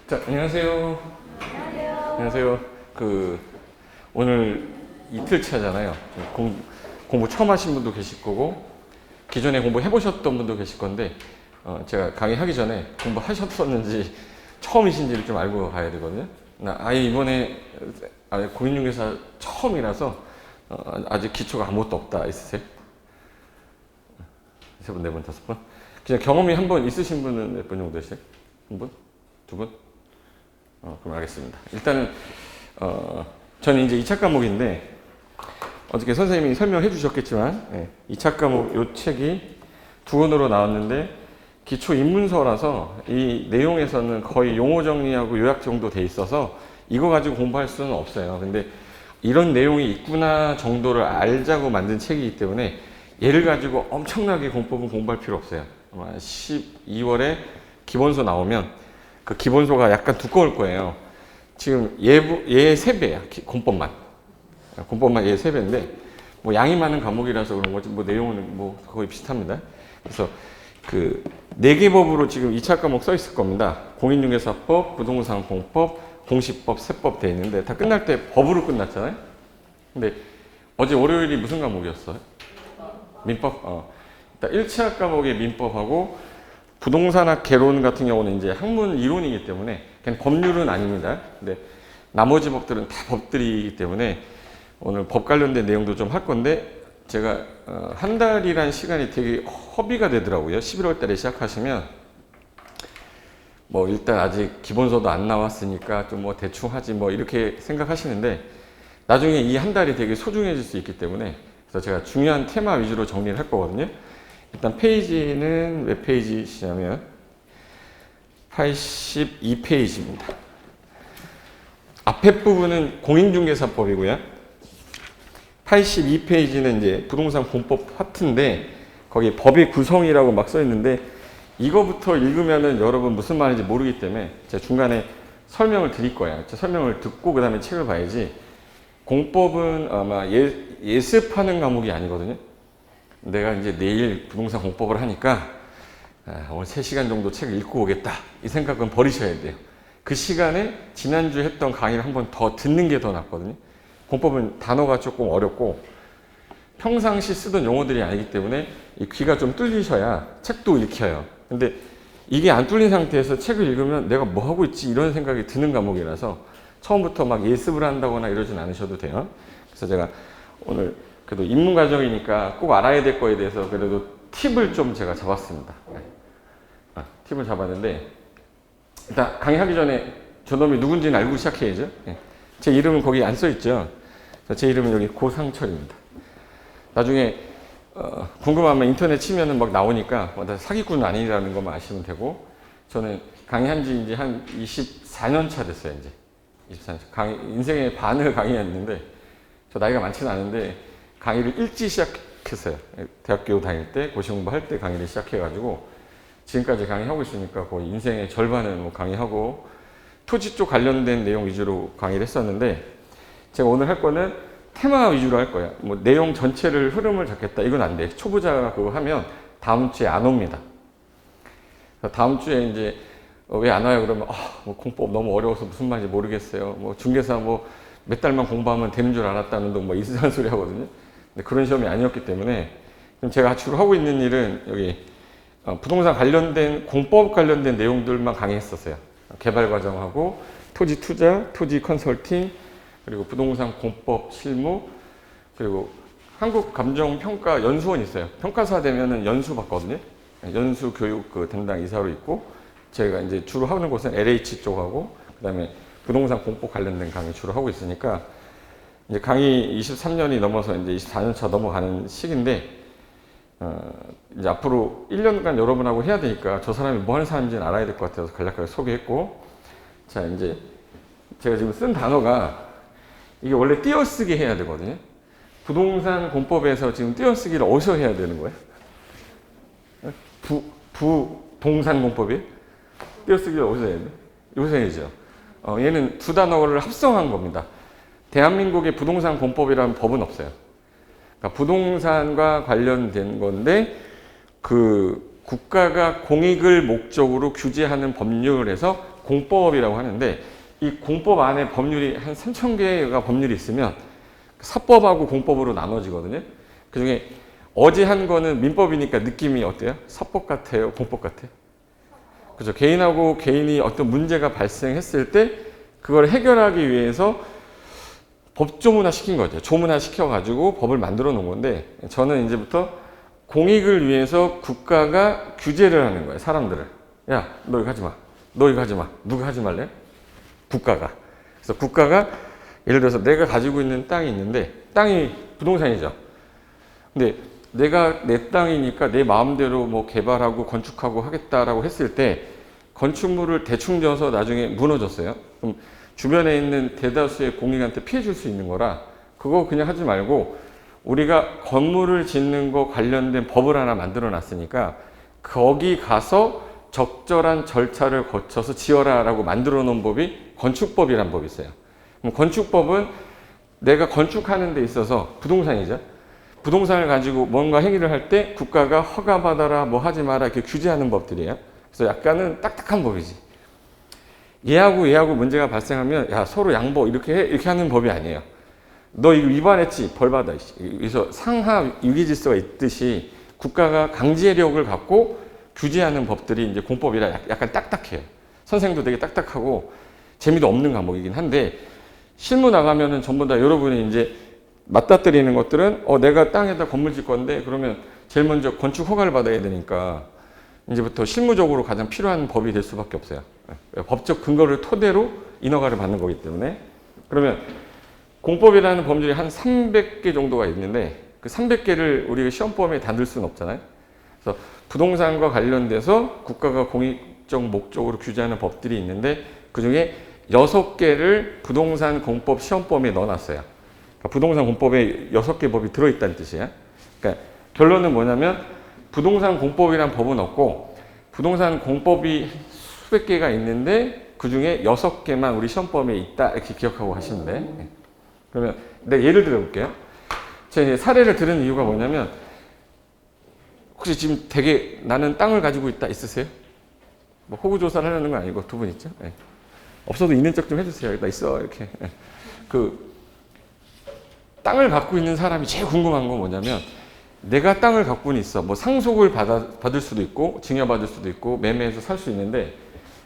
자, 안녕하세요. 안녕하세요. 오늘 이틀 차잖아요. 공부 처음 하신 분도 계실 거고, 기존에 공부해보셨던 분도 계실 건데, 제가 강의하기 전에 공부하셨었는지, 처음이신지를 좀 알고 가야 되거든요. 아예 이번에 공인중개사 처음이라서, 아직 기초가 아무것도 없다. 있으세요? 세 분, 네 분, 다섯 분? 그냥 경험이 한 번 있으신 분은 몇 분 정도 되세요? 한 분? 두 분? 그럼 알겠습니다. 일단은, 저는 이제 2차 과목인데, 어저께 선생님이 설명해 주셨겠지만, 2차 과목 요 책이 두 권으로 나왔는데, 기초 입문서라서 이 내용에서는 거의 용어 정리하고 요약 정도 돼 있어서 이거 가지고 공부할 수는 없어요. 근데 이런 내용이 있구나 정도를 알자고 만든 책이기 때문에 얘를 가지고 엄청나게 공법은 공부할 필요 없어요. 아마 12월에 기본서 나오면 그 기본서가 약간 두꺼울 거예요. 지금 얘 3배야. 공법만. 공법만 얘 3배인데, 뭐 양이 많은 과목이라서 그런 거지, 뭐 내용은 뭐 거의 비슷합니다. 그래서 그 4개 법으로 지금 2차 과목 써 있을 겁니다. 공인중개사법, 부동산공법, 공시법, 세법 돼 있는데 다 끝날 때 법으로 끝났잖아요. 근데 어제 월요일이 무슨 과목이었어요? 민법? 일단 1차 과목의 민법하고 부동산학 개론 같은 경우는 이제 학문 이론이기 때문에 그냥 법률은 아닙니다. 근데 나머지 법들은 다 법들이기 때문에 오늘 법 관련된 내용도 좀 할 건데, 제가 한 달이란 시간이 되게 허비가 되더라고요. 11월 달에 시작하시면 뭐 일단 아직 기본서도 안 나왔으니까 좀 뭐 대충 하지 뭐 이렇게 생각하시는데, 나중에 이 한 달이 되게 소중해질 수 있기 때문에, 그래서 제가 중요한 테마 위주로 정리를 할 거거든요. 일단 페이지는 몇 페이지시냐면 82페이지입니다. 앞에 부분은 공인중개사법이고요. 82페이지는 이제 부동산 공법 파트인데, 거기 법의 구성이라고 막 써 있는데, 이거부터 읽으면은 여러분 무슨 말인지 모르기 때문에 제가 중간에 설명을 드릴 거예요. 설명을 듣고 그 다음에 책을 봐야지. 공법은 아마 예습하는 과목이 아니거든요. 내가 이제 내일 부동산 공법을 하니까 오늘 3시간 정도 책을 읽고 오겠다, 이 생각은 버리셔야 돼요. 그 시간에 지난주에 했던 강의를 한번 더 듣는 게 더 낫거든요. 공법은 단어가 조금 어렵고 평상시 쓰던 용어들이 아니기 때문에 이 귀가 좀 뚫리셔야 책도 읽혀요. 근데 이게 안 뚫린 상태에서 책을 읽으면 내가 뭐 하고 있지, 이런 생각이 드는 과목이라서 처음부터 막 예습을 한다거나 이러진 않으셔도 돼요. 그래서 제가 오늘 그래도 입문 과정이니까 꼭 알아야 될 거에 대해서 그래도 팁을 좀 제가 잡았습니다. 팁을 잡았는데, 일단 강의하기 전에 저놈이 누군지는 알고 시작해야죠. 제 이름은 거기 안 써 있죠. 제 이름은 여기 고상철입니다. 나중에 궁금하면 인터넷 치면은 막 나오니까 나 사기꾼은 아니라는 것만 아시면 되고, 저는 강의한 지 이제 한 24년 차 됐어요. 이제 24년 차. 인생의 반을 강의했는데, 저 나이가 많지는 않은데 강의를 일찍 시작했어요. 대학교 다닐 때, 고시공부할 때 강의를 시작해가지고 지금까지 강의하고 있으니까 거의 인생의 절반은 뭐 강의하고, 토지 쪽 관련된 내용 위주로 강의를 했었는데, 제가 오늘 할 거는 테마 위주로 할 거예요. 뭐 내용 전체를 흐름을 잡겠다, 이건 안 돼. 초보자가 그거 하면 다음 주에 안 옵니다. 다음 주에 이제 왜 안 와요? 그러면 뭐 공법 너무 어려워서 무슨 말인지 모르겠어요. 뭐 중개사 뭐 몇 달만 공부하면 되는 줄 알았다는 둥 뭐 이상한 소리 하거든요. 근데 그런 시험이 아니었기 때문에 그럼 제가 주로 하고 있는 일은 여기 부동산 관련된 공법 관련된 내용들만 강의했었어요. 개발 과정하고 토지 투자, 토지 컨설팅, 그리고 부동산 공법 실무, 그리고 한국감정평가 연수원 있어요. 평가사 되면은 연수 받거든요. 연수 교육 그 담당 이사로 있고, 제가 이제 주로 하는 곳은 LH 쪽하고 그다음에 부동산 공법 관련된 강의 주로 하고 있으니까, 이제 강의 23년이 넘어서 이제 24년 차 넘어가는 시기인데, 이제 앞으로 1년간 여러분하고 해야 되니까 저 사람이 뭐 하는 사람인지는 알아야 될 것 같아서 간략하게 소개했고, 자, 이제 제가 지금 쓴 단어가 이게 원래 띄어쓰기 해야 되거든요. 부동산 공법에서 지금 띄어쓰기를 어디서 해야 되는 거예요? 부동산 공법이에요? 띄어쓰기를 어디서 해야 돼? 여기서 해야죠. 얘는 두 단어를 합성한 겁니다. 대한민국의 부동산 공법이라는 법은 없어요. 그러니까 부동산과 관련된 건데, 그 국가가 공익을 목적으로 규제하는 법률에서 공법이라고 하는데 이 공법 안에 법률이 한 3,000개가 법률이 있으면 사법하고 공법으로 나눠지거든요. 그중에 어제 한 거는 민법이니까 느낌이 어때요? 사법 같아요? 공법 같아요? 그죠? 개인하고 개인이 어떤 문제가 발생했을 때 그걸 해결하기 위해서 법조문화 시킨 거죠. 조문화 시켜가지고 법을 만들어 놓은 건데 저는 이제부터 공익을 위해서 국가가 규제를 하는 거예요. 사람들을. 야, 너 이거 하지 마. 너 이거 하지 마. 누가 하지 말래? 국가가. 그래서 국가가 예를 들어서 내가 가지고 있는 땅이 있는데 땅이 부동산이죠. 근데 내가 내 땅이니까 내 마음대로 뭐 개발하고 건축하고 하겠다라고 했을 때 건축물을 대충 져서 나중에 무너졌어요. 그럼 주변에 있는 대다수의 공익한테 피해 줄 수 있는 거라 그거 그냥 하지 말고 우리가 건물을 짓는 거 관련된 법을 하나 만들어 놨으니까 거기 가서 적절한 절차를 거쳐서 지어라라고 만들어 놓은 법이 건축법이라는 법이 있어요. 그럼 건축법은 내가 건축하는 데 있어서 부동산이죠. 부동산을 가지고 뭔가 행위를 할 때 국가가 허가받아라 뭐 하지 마라 이렇게 규제하는 법들이에요. 그래서 약간은 딱딱한 법이지. 얘하고 문제가 발생하면 야 서로 양보 이렇게 해 이렇게 하는 법이 아니에요. 너 이거 위반했지 벌 받아. 그래서 상하 유기질서가 있듯이 국가가 강제력을 갖고 규제하는 법들이 이제 공법이라 약간 딱딱해요. 선생도 되게 딱딱하고 재미도 없는 과목이긴 한데 실무 나가면은 전부 다 여러분이 이제 맞닥뜨리는 것들은 내가 땅에다 건물 짓 건데 그러면 제일 먼저 건축 허가를 받아야 되니까 이제부터 실무적으로 가장 필요한 법이 될 수밖에 없어요. 법적 근거를 토대로 인허가를 받는 거기 때문에 그러면 공법이라는 법률이 한 300개 정도가 있는데 그 300개를 우리가 시험범위에 다 넣을 수는 없잖아요. 그래서 부동산과 관련돼서 국가가 공익적 목적으로 규제하는 법들이 있는데 그중에 6개를 부동산 공법 시험범위에 넣어놨어요. 그러니까 부동산 공법에 6개 법이 들어있다는 뜻이에요. 그러니까 결론은 뭐냐면 부동산 공법이란 법은 없고 부동산 공법이 수백 개가 있는데 그중에 6개만 우리 시험범위에 있다 이렇게 기억하고 하시면 돼. 그러면 내가 예를 들어 볼게요. 제가 사례를 들은 이유가 뭐냐면 혹시 지금 되게 나는 땅을 가지고 있다 있으세요? 뭐 호구조사를 하려는 건 아니고 두 분 있죠? 네. 없어도 있는 척 좀 해주세요. 나 있어 이렇게. 네. 그 땅을 갖고 있는 사람이 제일 궁금한 건 뭐냐면 내가 땅을 갖고는 있어. 뭐 상속을 받을 수도 있고 증여받을 수도 있고 매매해서 살 수 있는데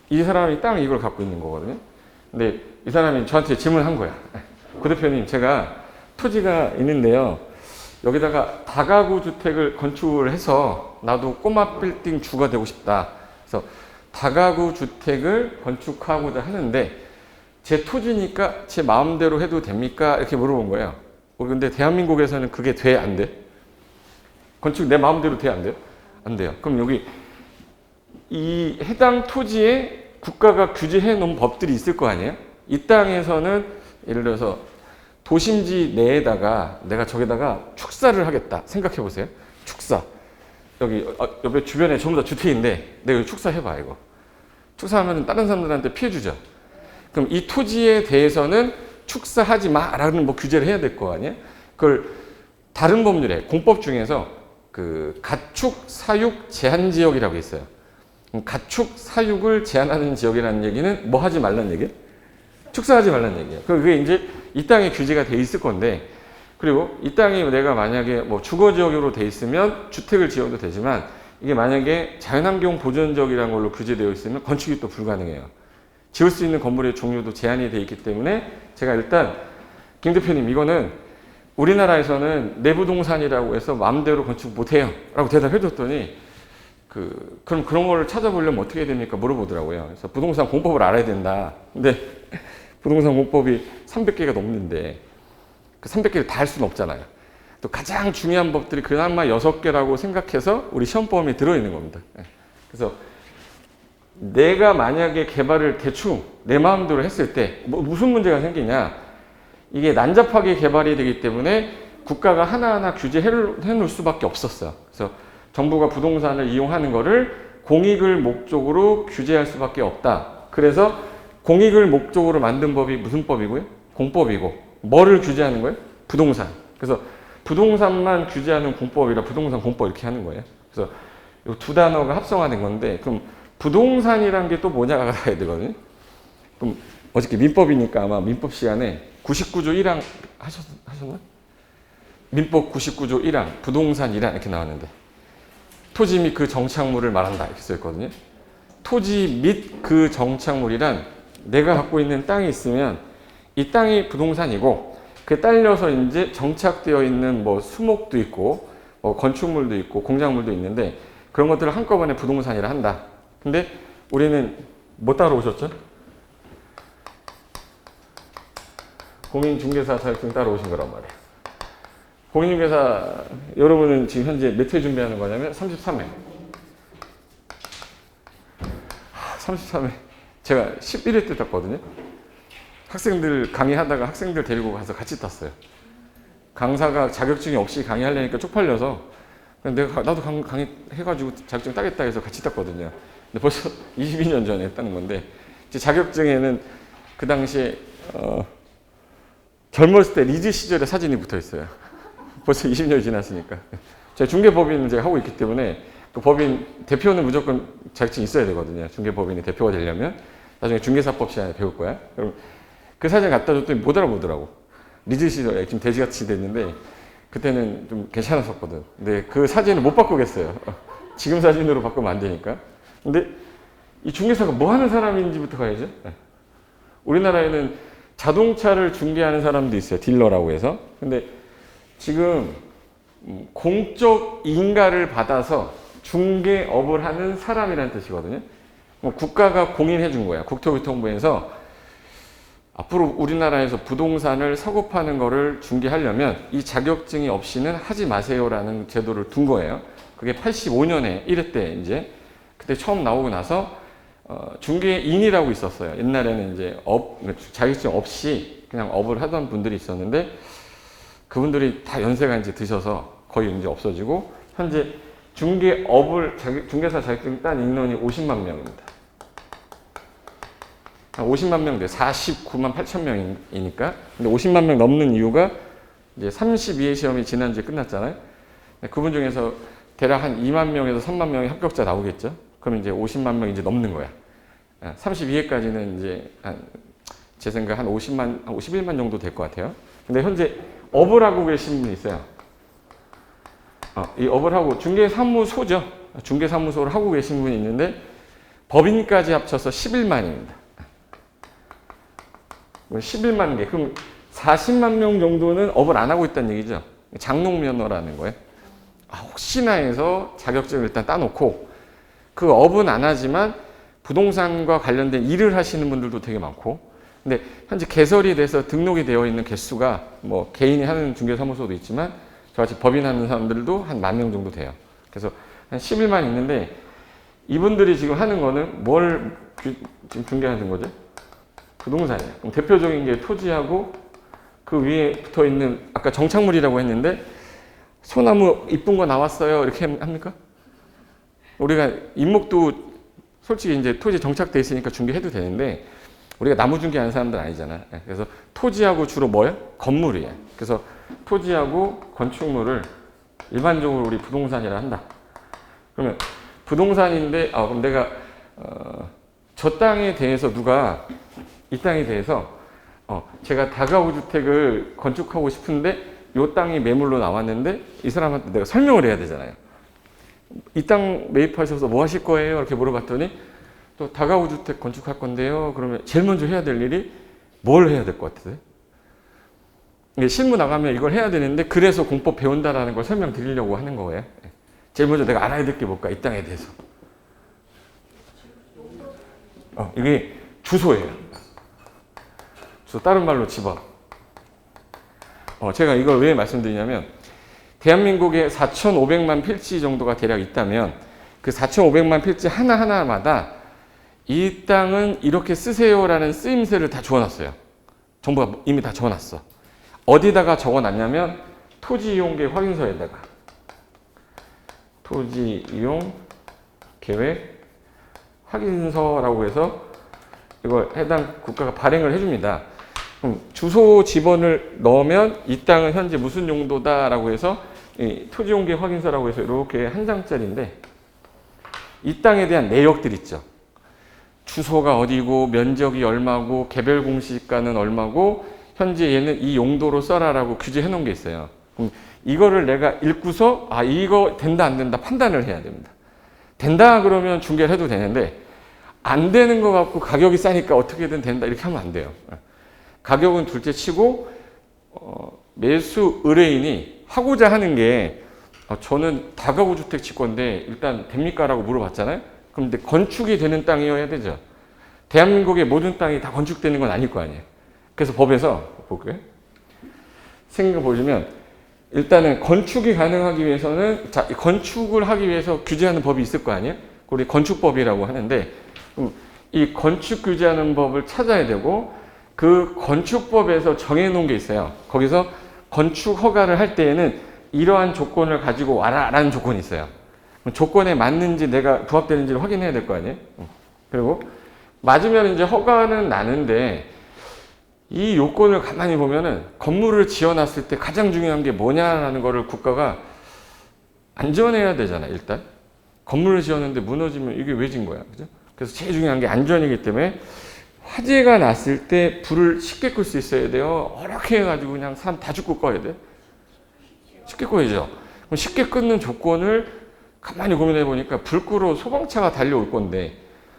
이 사람이 땅 이걸 갖고 있는 거거든요. 근데 이 사람이 저한테 질문한 거야. 고 대표님 제가 토지가 있는데요. 여기다가 다가구 주택을 건축을 해서 나도 꼬마 빌딩 주가 되고 싶다. 그래서 다가구 주택을 건축하고자 하는데 제 토지니까 제 마음대로 해도 됩니까? 이렇게 물어본 거예요. 근데 대한민국에서는 그게 돼? 안 돼? 건축 내 마음대로 돼? 안 돼요? 안 돼요. 그럼 여기 이 해당 토지에 국가가 규제해 놓은 법들이 있을 거 아니에요? 이 땅에서는 예를 들어서 도심지 내에다가 내가 저기다가 축사를 하겠다. 생각해 보세요. 축사. 여기 옆에 주변에 전부 다 주택인데 내가 축사해봐 이거. 축사하면 다른 사람들한테 피해 주죠. 그럼 이 토지에 대해서는 축사하지 마라는 뭐 규제를 해야 될 거 아니에요? 그걸 다른 법률에 공법 중에서 그 가축 사육 제한 지역이라고 있어요. 가축 사육을 제한하는 지역이라는 얘기는 뭐 하지 말라는 얘기예요? 축사하지 말라는 얘기예요. 그게 이제 이 땅에 규제가 돼 있을 건데 그리고 이 땅이 내가 만약에 뭐 주거 지역으로 돼 있으면 주택을 지어도 되지만 이게 만약에 자연환경 보존지역이라는 걸로 규제되어 있으면 건축이 또 불가능해요. 지을 수 있는 건물의 종류도 제한이 돼 있기 때문에 제가 일단 김 대표님 이거는 우리나라에서는 내부동산이라고 해서 마음대로 건축 못해요 라고 대답해 줬더니 그럼 그런 거를 찾아보려면 어떻게 해야 됩니까? 물어보더라고요. 그래서 부동산 공법을 알아야 된다. 근데 부동산 공법이 300개가 넘는데 그 300개를 다 할 수는 없잖아요. 또 가장 중요한 법들이 그나마 6개라고 생각해서 우리 시험범위에 들어있는 겁니다. 그래서 내가 만약에 개발을 대충 내 마음대로 했을 때 무슨 문제가 생기냐. 이게 난잡하게 개발이 되기 때문에 국가가 하나하나 규제해 놓을 수밖에 없었어요. 그래서 정부가 부동산을 이용하는 거를 공익을 목적으로 규제할 수밖에 없다. 그래서 공익을 목적으로 만든 법이 무슨 법이고요? 공법이고 뭐를 규제하는 거예요? 부동산. 그래서 부동산만 규제하는 공법이라 부동산 공법 이렇게 하는 거예요. 그래서 이 두 단어가 합성화된 건데 그럼 부동산이란 게 또 뭐냐가 가야 되거든요. 그럼 어저께 민법이니까 아마 민법 시간에 99조 1항 하셨나? 민법 99조 1항 부동산 1항 이렇게 나왔는데 토지 및 그 정착물을 말한다 이렇게 써있거든요. 토지 및 그 정착물이란 내가 갖고 있는 땅이 있으면 이 땅이 부동산이고 그 딸려서 이제 정착되어 있는 뭐 수목도 있고 뭐 건축물도 있고 공작물도 있는데 그런 것들을 한꺼번에 부동산이라 한다. 근데 우리는 뭐 따러 오셨죠? 공인중개사 자격증 따러 오신 거란 말이에요. 공인중개사 여러분은 지금 현재 몇 회 준비하는 거냐면 33회. 33회. 제가 11회 때 땄거든요. 학생들 강의하다가 학생들 데리고 가서 같이 땄어요. 강사가 자격증이 없이 강의하려니까 쪽팔려서 나도 강의해가지고 자격증 따겠다 해서 같이 땄거든요. 근데 벌써 22년 전에 했다는 건데 제 자격증에는 그 당시에 젊었을 때 리즈 시절의 사진이 붙어 있어요. 벌써 20년이 지났으니까. 제가 중개법인을 제가 하고 있기 때문에 그 법인 대표는 무조건 자격증이 있어야 되거든요. 중개법인이 대표가 되려면 나중에 중개사법 시간에 배울 거야. 그럼 그 사진 갖다 줬더니 못 알아보더라고. 리즈 시절에 지금 돼지같이 됐는데 그때는 좀 괜찮았었거든. 근데 그 사진을 못 바꾸겠어요. 지금 사진으로 바꾸면 안 되니까. 근데 이 중개사가 뭐 하는 사람인지부터 가야죠. 우리나라에는 자동차를 중개하는 사람도 있어요. 딜러라고 해서. 근데 지금 공적 인가를 받아서 중개업을 하는 사람이라는 뜻이거든요. 국가가 공인해 준 거야. 국토교통부에서 앞으로 우리나라에서 부동산을 사고 파는 거를 중개하려면 이 자격증이 없이는 하지 마세요라는 제도를 둔 거예요. 그게 85년에 1회 때 이제 그때 처음 나오고 나서 중개인이라고 있었어요. 옛날에는 이제 자격증 없이 그냥 업을 하던 분들이 있었는데 그분들이 다 연세가 이제 드셔서 거의 이제 없어지고 현재 중개사 자격증 딴 인원이 50만 명입니다. 50만 명 돼. 49만 8천 명이니까. 근데 50만 명 넘는 이유가 이제 32회 시험이 지난주에 끝났잖아요. 그분 중에서 대략 한 2만 명에서 3만 명의 합격자 나오겠죠. 그럼 이제 50만 명 이제 넘는 거야. 32회까지는 이제 제 생각 한 51만 정도 될 것 같아요. 근데 현재 업을 하고 계신 분이 있어요. 이 업을 하고 중개사무소죠. 중개사무소를 하고 계신 분이 있는데 법인까지 합쳐서 11만입니다. 11만 개. 그럼 40만 명 정도는 업을 안 하고 있다는 얘기죠. 장롱면허라는 거예요. 혹시나 해서 자격증을 일단 따놓고 그 업은 안 하지만 부동산과 관련된 일을 하시는 분들도 되게 많고 근데 현재 개설이 돼서 등록이 되어 있는 개수가 뭐 개인이 하는 중개사무소도 있지만 저같이 법인 하는 사람들도 한 10,000명 정도 돼요. 그래서 한 11만 있는데 이분들이 지금 하는 거는 뭘 지금 중개하는 거죠? 부동산이에요. 그럼 대표적인 게 토지하고 그 위에 붙어 있는 아까 정착물이라고 했는데 소나무 이쁜 거 나왔어요. 이렇게 합니까? 우리가 임목도 솔직히 이제 토지 정착돼 있으니까 중개해도 되는데 우리가 나무 중개하는 사람들 아니잖아. 그래서 토지하고 주로 뭐예요? 건물이에요. 그래서 토지하고 건축물을 일반적으로 우리 부동산이라 한다. 그러면 부동산인데 그럼 내가 저 땅에 대해서 누가 이 땅에 대해서 제가 다가구 주택을 건축하고 싶은데 이 땅이 매물로 나왔는데 이 사람한테 내가 설명을 해야 되잖아요. 이 땅 매입하셔서 뭐 하실 거예요? 이렇게 물어봤더니 또 다가구 주택 건축할 건데요. 그러면 제일 먼저 해야 될 일이 뭘 해야 될 것 같으세요? 실무 나가면 이걸 해야 되는데 그래서 공법 배운다라는 걸 설명드리려고 하는 거예요. 제일 먼저 내가 알아야 될 게 뭘까? 이 땅에 대해서. 이게 주소예요. 다른 말로 집업. 제가 이걸 왜 말씀드리냐면 대한민국에 4,500만 필지 정도가 대략 있다면 그 4,500만 필지 하나하나마다 이 땅은 이렇게 쓰세요라는 쓰임새를 다 적어놨어요. 정부가 이미 다 적어놨어. 어디다가 적어놨냐면 토지이용계 확인서에다가 토지이용 계획 확인서라고 해서 이걸 해당 국가가 발행을 해줍니다. 그럼 주소 지번을 넣으면 이 땅은 현재 무슨 용도다라고 해서 이 토지용계 확인서라고 해서 이렇게 한 장짜리인데 이 땅에 대한 내역들 있죠. 주소가 어디고 면적이 얼마고 개별 공시가는 얼마고 현재 얘는 이 용도로 써라라고 규제해 놓은 게 있어요. 그럼 이거를 내가 읽고서 아 이거 된다 안 된다 판단을 해야 됩니다. 된다 그러면 중개를 해도 되는데 안 되는 거 갖고 가격이 싸니까 어떻게든 된다 이렇게 하면 안 돼요. 가격은 둘째 치고 매수 의뢰인이 하고자 하는 게 저는 다가구 주택 질 건데 일단 됩니까? 라고 물어봤잖아요. 그런데 건축이 되는 땅이어야 되죠. 대한민국의 모든 땅이 다 건축되는 건 아닐 거 아니에요. 그래서 법에서 볼게요. 생각 보시면 일단은 건축이 가능하기 위해서는 자 건축을 하기 위해서 규제하는 법이 있을 거 아니에요. 우리 건축법이라고 하는데 이 건축 규제하는 법을 찾아야 되고 그 건축법에서 정해놓은 게 있어요. 거기서 건축 허가를 할 때에는 이러한 조건을 가지고 와라라는 조건이 있어요. 조건에 맞는지 내가 부합되는지를 확인해야 될 거 아니에요. 그리고 맞으면 이제 허가는 나는데 이 요건을 가만히 보면은 건물을 지어놨을 때 가장 중요한 게 뭐냐라는 거를 국가가 안전해야 되잖아요. 일단 건물을 지었는데 무너지면 이게 왜 진 거야, 그죠? 그래서 제일 중요한 게 안전이기 때문에 화재가 났을 때 불을 쉽게 끌 수 있어야 돼요. 어렵게 해가지고 그냥 사람 다 죽고 꺼야 돼. 쉽게 꺼야죠. 그럼 쉽게 끊는 조건을 가만히 고민해 보니까 불 끄러 소방차가 달려올 건데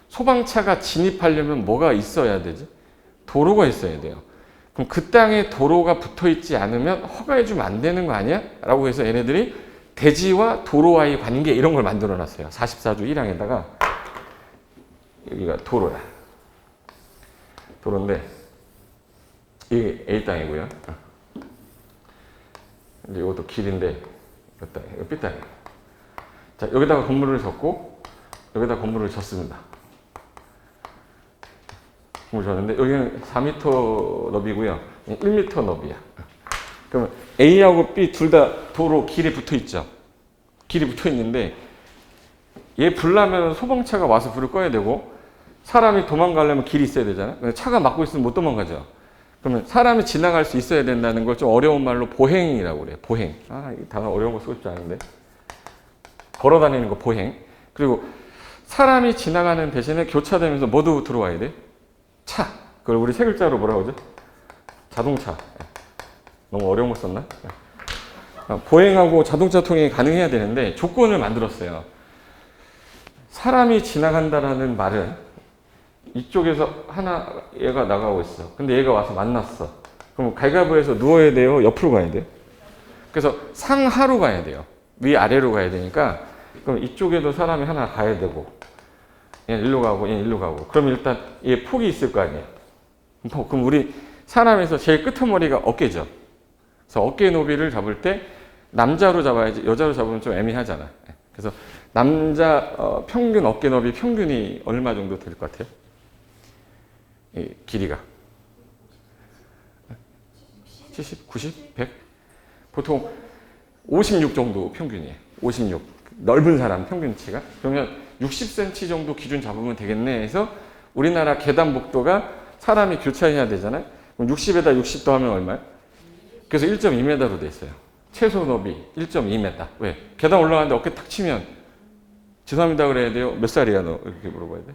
소방차가 진입하려면 뭐가 있어야 되지? 도로가 있어야 돼요. 그럼 그 땅에 도로가 붙어 있지 않으면 허가해 주면 안 되는 거 아니야? 라고 해서 얘네들이 대지와 도로와의 관계 이런 걸 만들어 놨어요. 44조 1항에다가 여기가 도로야. 도로인데 이게 A 땅이고요. 이제 이것도 길인데 이거 B 땅이에요. 자, 여기다가 건물을 졌고 여기다 건물을 졌습니다. 건물 졌는데 여기는 4m 너비고요. 1m 너비야. 그러면 A하고 B 둘 다 도로 길에 붙어 있죠. 길이 붙어 있는데 얘 불 나면 소방차가 와서 불을 꺼야 되고 사람이 도망가려면 길이 있어야 되잖아요. 차가 막고 있으면 못 도망가죠. 그러면 사람이 지나갈 수 있어야 된다는 걸 좀 어려운 말로 보행이라고 그래요. 보행. 아, 이 단어 어려운 거 쓰고 싶지 않은데. 걸어 다니는 거 보행. 그리고 사람이 지나가는 대신에 교차되면서 뭐도 들어와야 돼? 차. 그걸 우리 세 글자로 뭐라고 하죠? 자동차. 너무 어려운 거 썼나? 보행하고 자동차 통행이 가능해야 되는데 조건을 만들었어요. 사람이 지나간다라는 말은 이쪽에서 하나 얘가 나가고 있어. 근데 얘가 와서 만났어. 그럼 갈가부에서 누워야 돼요? 옆으로 가야 돼요? 그래서 상하로 가야 돼요. 위아래로 가야 되니까 그럼 이쪽에도 사람이 하나 가야 되고 얘는 일로 가고 얘는 일로 가고 그럼 일단 얘 폭이 있을 거 아니에요. 그럼 우리 사람에서 제일 끄트머리가 어깨죠. 그래서 어깨 너비를 잡을 때 남자로 잡아야지 여자로 잡으면 좀 애매하잖아. 그래서 남자 평균 어깨 너비 평균이 얼마 정도 될 것 같아요? 이 길이가 70, 90, 100? 보통 56 정도 평균이에요. 56. 넓은 사람 평균치가. 그러면 60cm 정도 기준 잡으면 되겠네 해서 우리나라 계단 복도가 사람이 교차해야 되잖아요. 그럼 60에다 60 더하면 얼마예요? 그래서 1.2m로 돼 있어요. 최소 너비 1.2m. 왜? 계단 올라가는데 어깨 탁 치면 죄송합니다 그래야 돼요? 몇 살이야 너? 이렇게 물어봐야 돼?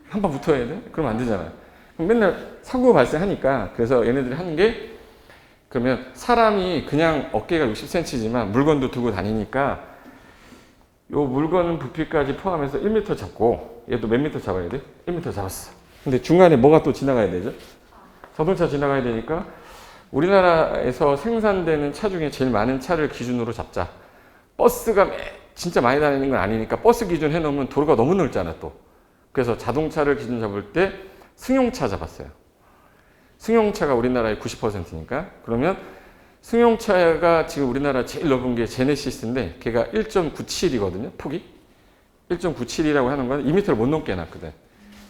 한 번 붙어야 돼? 그러면 안 되잖아요. 그럼 맨날 사고가 발생하니까 그래서 얘네들이 하는 게 그러면 사람이 그냥 어깨가 60cm지만 물건도 두고 다니니까 요 물건 부피까지 포함해서 1m 잡고 얘도 몇 m 잡아야 돼? 1m 잡았어. 근데 중간에 뭐가 또 지나가야 되죠? 자동차 지나가야 되니까 우리나라에서 생산되는 차 중에 제일 많은 차를 기준으로 잡자. 버스가 진짜 많이 다니는 건 아니니까 버스 기준 해놓으면 도로가 너무 넓잖아 또. 그래서 자동차를 기준 잡을 때 승용차 잡았어요. 승용차가 우리나라의 90%니까 그러면 승용차가 지금 우리나라 제일 넓은 게 제네시스인데 걔가 1.97이거든요. 폭이. 1.97이라고 하는 건 2m를 못 넘게 해놨거든.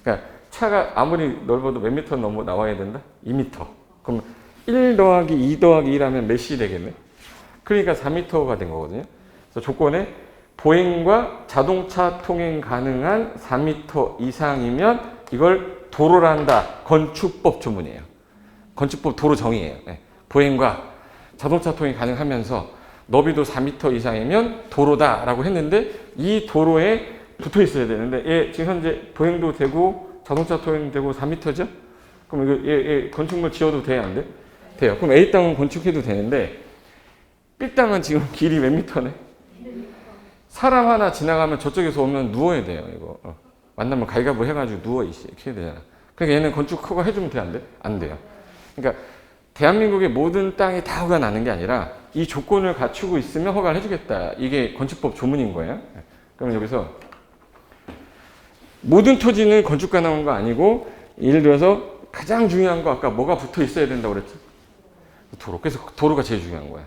그러니까 차가 아무리 넓어도 몇 미터 넘어 나와야 된다? 2m. 그럼 1 더하기 2 더하기 1하면 몇이 되겠네? 그러니까 4m가 된 거거든요. 그래서 조건에 보행과 자동차 통행 가능한 4m 이상이면 이걸 도로라 한다. 건축법 조문이에요. 건축법 도로 정의예요. 네. 보행과 자동차 통행이 가능하면서 너비도 4m 이상이면 도로다라고 했는데 이 도로에 붙어 있어야 되는데 얘 지금 현재 도행도 되고 자동차 도행도 되고 4m죠? 그럼 이거 얘 건축물 지어도 돼요? 안 돼? 돼요. 그럼 A 땅은 건축해도 되는데 B 땅은 지금 길이 몇 미터네? 사람 하나 지나가면 저쪽에서 오면 누워야 돼요. 이거 만나면 가위바위보 해가지고 누워 이렇게 해야 되잖아. 그러니까 얘는 건축 허가 해주면 돼? 안 돼? 안 돼요. 그러니까 대한민국의 모든 땅이 다 허가 나는 게 아니라 이 조건을 갖추고 있으면 허가를 해주겠다. 이게 건축법 조문인 거예요. 그럼 여기서 모든 토지는 건축 가능한 거 아니고 예를 들어서 가장 중요한 거 아까 뭐가 붙어 있어야 된다고 그랬지? 도로. 그래서 도로가 제일 중요한 거야.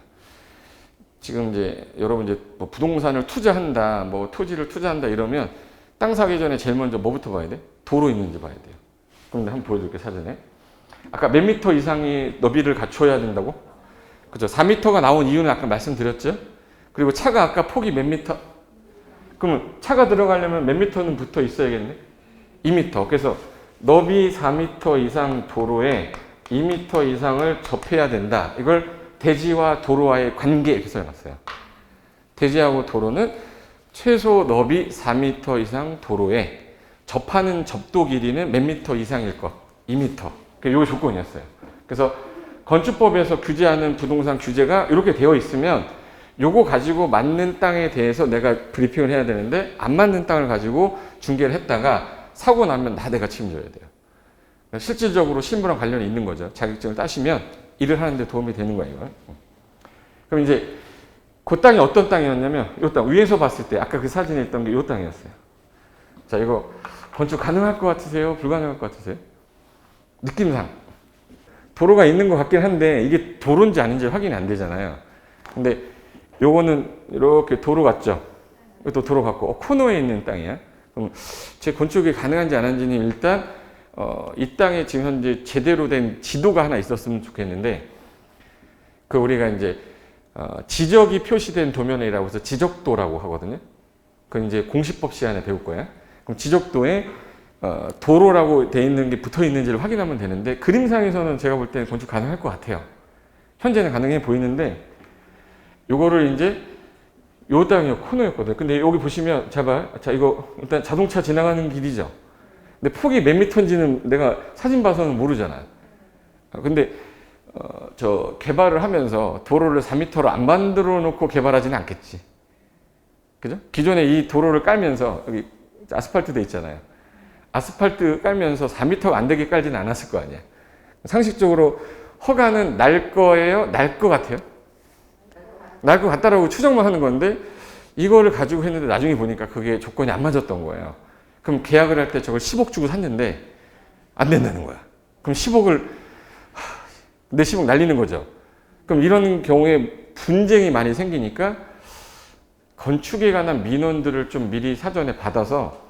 지금 이제 여러분 이제 뭐 부동산을 투자한다, 뭐 토지를 투자한다 이러면 땅 사기 전에 제일 먼저 뭐부터 봐야 돼? 도로 있는지 봐야 돼요. 그럼 내가 한번 보여줄게 사전에. 아까 몇 미터 이상의 너비를 갖춰야 된다고? 그죠? 4m가 나온 이유는 아까 말씀드렸죠? 그리고 차가 아까 폭이 몇 미터? 그러면 차가 들어가려면 몇 미터는 붙어 있어야겠네? 2m. 그래서 너비 4m 이상 도로에 2m 이상을 접해야 된다. 이걸 대지와 도로와의 관계 이렇게 써놨어요. 대지하고 도로는 최소 너비 4m 이상 도로에 접하는 접도 길이는 몇 미터 이상일 것? 2m. 이게 조건이었어요. 그래서 건축법에서 규제하는 부동산 규제가 이렇게 되어 있으면 요거 가지고 맞는 땅에 대해서 내가 브리핑을 해야 되는데 안 맞는 땅을 가지고 중개를 했다가 사고 나면 내가 책임져야 돼요. 실질적으로 실무랑 관련이 있는 거죠. 자격증을 따시면 일을 하는데 도움이 되는 거예요. 그럼 이제 그 땅이 어떤 땅이었냐면 이 땅 위에서 봤을 때 아까 그 사진에 있던 게 이 땅이었어요. 자, 이거 건축 가능할 것 같으세요? 불가능할 것 같으세요? 느낌상 도로가 있는 것 같긴 한데 이게 도로인지 아닌지 확인이 안 되잖아요. 근데 요거는 이렇게 도로 같죠? 이것도 도로 같고 코너에 있는 땅이야. 그럼 제 건축이 가능한지 안 한지는 일단 이 땅에 지금 현재 제대로 된 지도가 하나 있었으면 좋겠는데 그 우리가 이제 지적이 표시된 도면이라고 해서 지적도라고 하거든요. 그건 이제 공시법 시간에 배울 거야. 그럼 지적도에 도로라고 돼 있는 게 붙어 있는지를 확인하면 되는데 그림상에서는 제가 볼 때는 건축 가능할 것 같아요. 현재는 가능해 보이는데 요거를 이제 요 땅이 코너였거든요. 근데 여기 보시면 자 이거 일단 자동차 지나가는 길이죠. 근데 폭이 몇 미터인지는 내가 사진 봐서는 모르잖아. 근데 저 개발을 하면서 도로를 4m로 안 만들어 놓고 개발하지는 않겠지. 그죠? 기존에 이 도로를 깔면서 여기 아스팔트 돼 있잖아요. 아스팔트 깔면서 4m가 안 되게 깔지는 않았을 거 아니야. 상식적으로 허가는 날 거예요? 날 것 같아요? 날 것 같다라고 추정만 하는 건데 이거를 가지고 했는데 나중에 보니까 그게 조건이 안 맞았던 거예요. 그럼 계약을 할 때 저걸 10억 주고 샀는데 안 된다는 거야. 그럼 10억을 내 10억 날리는 거죠. 그럼 이런 경우에 분쟁이 많이 생기니까 건축에 관한 민원들을 좀 미리 사전에 받아서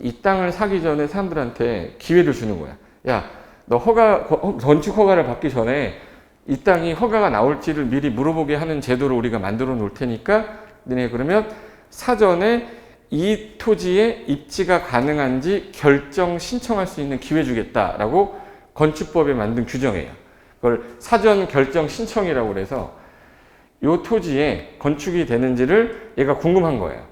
이 땅을 사기 전에 사람들한테 기회를 주는 거야. 야, 너 건축 허가를 받기 전에 이 땅이 허가가 나올지를 미리 물어보게 하는 제도를 우리가 만들어 놓을 테니까 너네 그러면 사전에 이 토지에 입지가 가능한지 결정 신청할 수 있는 기회 주겠다라고 건축법에 만든 규정이에요. 그걸 사전 결정 신청이라고 그래서 이 토지에 건축이 되는지를 얘가 궁금한 거예요.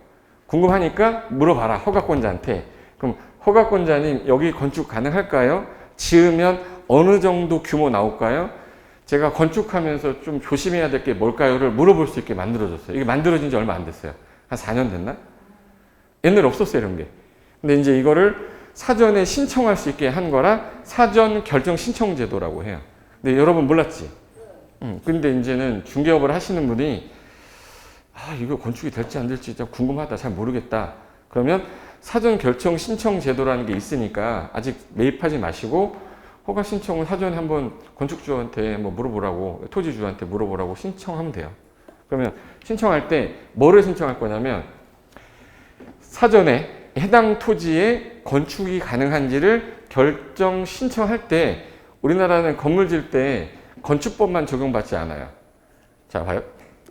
궁금하니까 물어봐라, 허가권자한테. 그럼 허가권자님 여기 건축 가능할까요? 지으면 어느 정도 규모 나올까요? 제가 건축하면서 좀 조심해야 될 게 뭘까요?를 물어볼 수 있게 만들어줬어요. 이게 만들어진 지 얼마 안 됐어요. 한 4년 됐나? 옛날에 없었어요, 이런 게. 근데 이제 이거를 사전에 신청할 수 있게 한 거라 사전 결정 신청 제도라고 해요. 근데 여러분 몰랐지? 근데 이제는 중개업을 하시는 분이 이거 건축이 될지 안 될지 진짜 궁금하다, 잘 모르겠다. 그러면 사전 결정 신청 제도라는 게 있으니까 아직 매입하지 마시고 허가 신청을 사전에 한번 건축주한테 한번 물어보라고, 토지주한테 물어보라고 신청하면 돼요. 그러면 신청할 때 뭐를 신청할 거냐면 사전에 해당 토지에 건축이 가능한지를 결정 신청할 때 우리나라는 건물 질 때 건축법만 적용받지 않아요. 자, 봐요.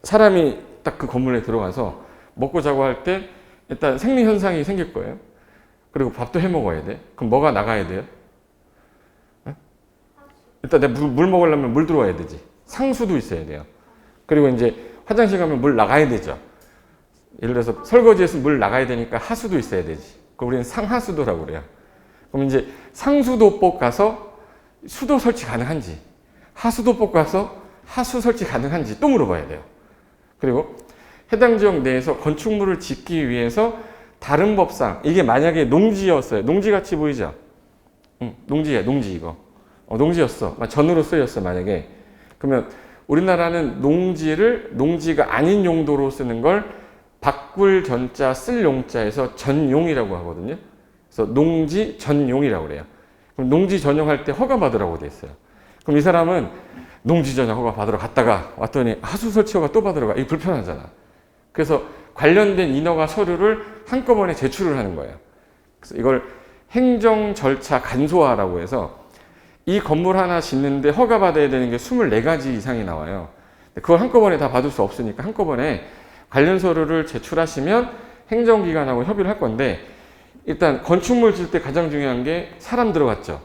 사람이 딱 그 건물에 들어가서 먹고 자고 할 때 일단 생리 현상이 생길 거예요. 그리고 밥도 해 먹어야 돼. 그럼 뭐가 나가야 돼요? 일단 내가 물 먹으려면 물 들어와야 되지. 상수도 있어야 돼요. 그리고 이제 화장실 가면 물 나가야 되죠. 예를 들어서 설거지에서 물 나가야 되니까 하수도 있어야 되지. 그럼 우리는 상하수도라고 그래요. 그럼 이제 상수도법 가서 수도 설치 가능한지, 하수도법 가서 하수 설치 가능한지 또 물어봐야 돼요. 그리고 해당 지역 내에서 건축물을 짓기 위해서 다른 법상, 이게 만약에 농지였어요. 농지같이 보이죠? 농지야, 농지 이거. 농지였어. 전으로 쓰였어, 만약에. 그러면 우리나라는 농지를 농지가 아닌 용도로 쓰는 걸 바꿀 전자, 쓸 용자에서 전용이라고 하거든요. 그래서 농지 전용이라고 그래요. 그럼 농지 전용할 때 허가 받으라고 돼 있어요. 그럼 이 사람은 농지 전용 허가 받으러 갔다가 왔더니 하수 설치 허가 또 받으러 가. 이게 불편하잖아. 그래서 관련된 인허가 서류를 한꺼번에 제출을 하는 거예요. 그래서 이걸 행정 절차 간소화라고 해서 이 건물 하나 짓는데 허가 받아야 되는 게 24가지 이상이 나와요. 그걸 한꺼번에 다 받을 수 없으니까 한꺼번에 관련 서류를 제출하시면 행정기관하고 협의를 할 건데, 일단 건축물 질 때 가장 중요한 게 사람 들어갔죠.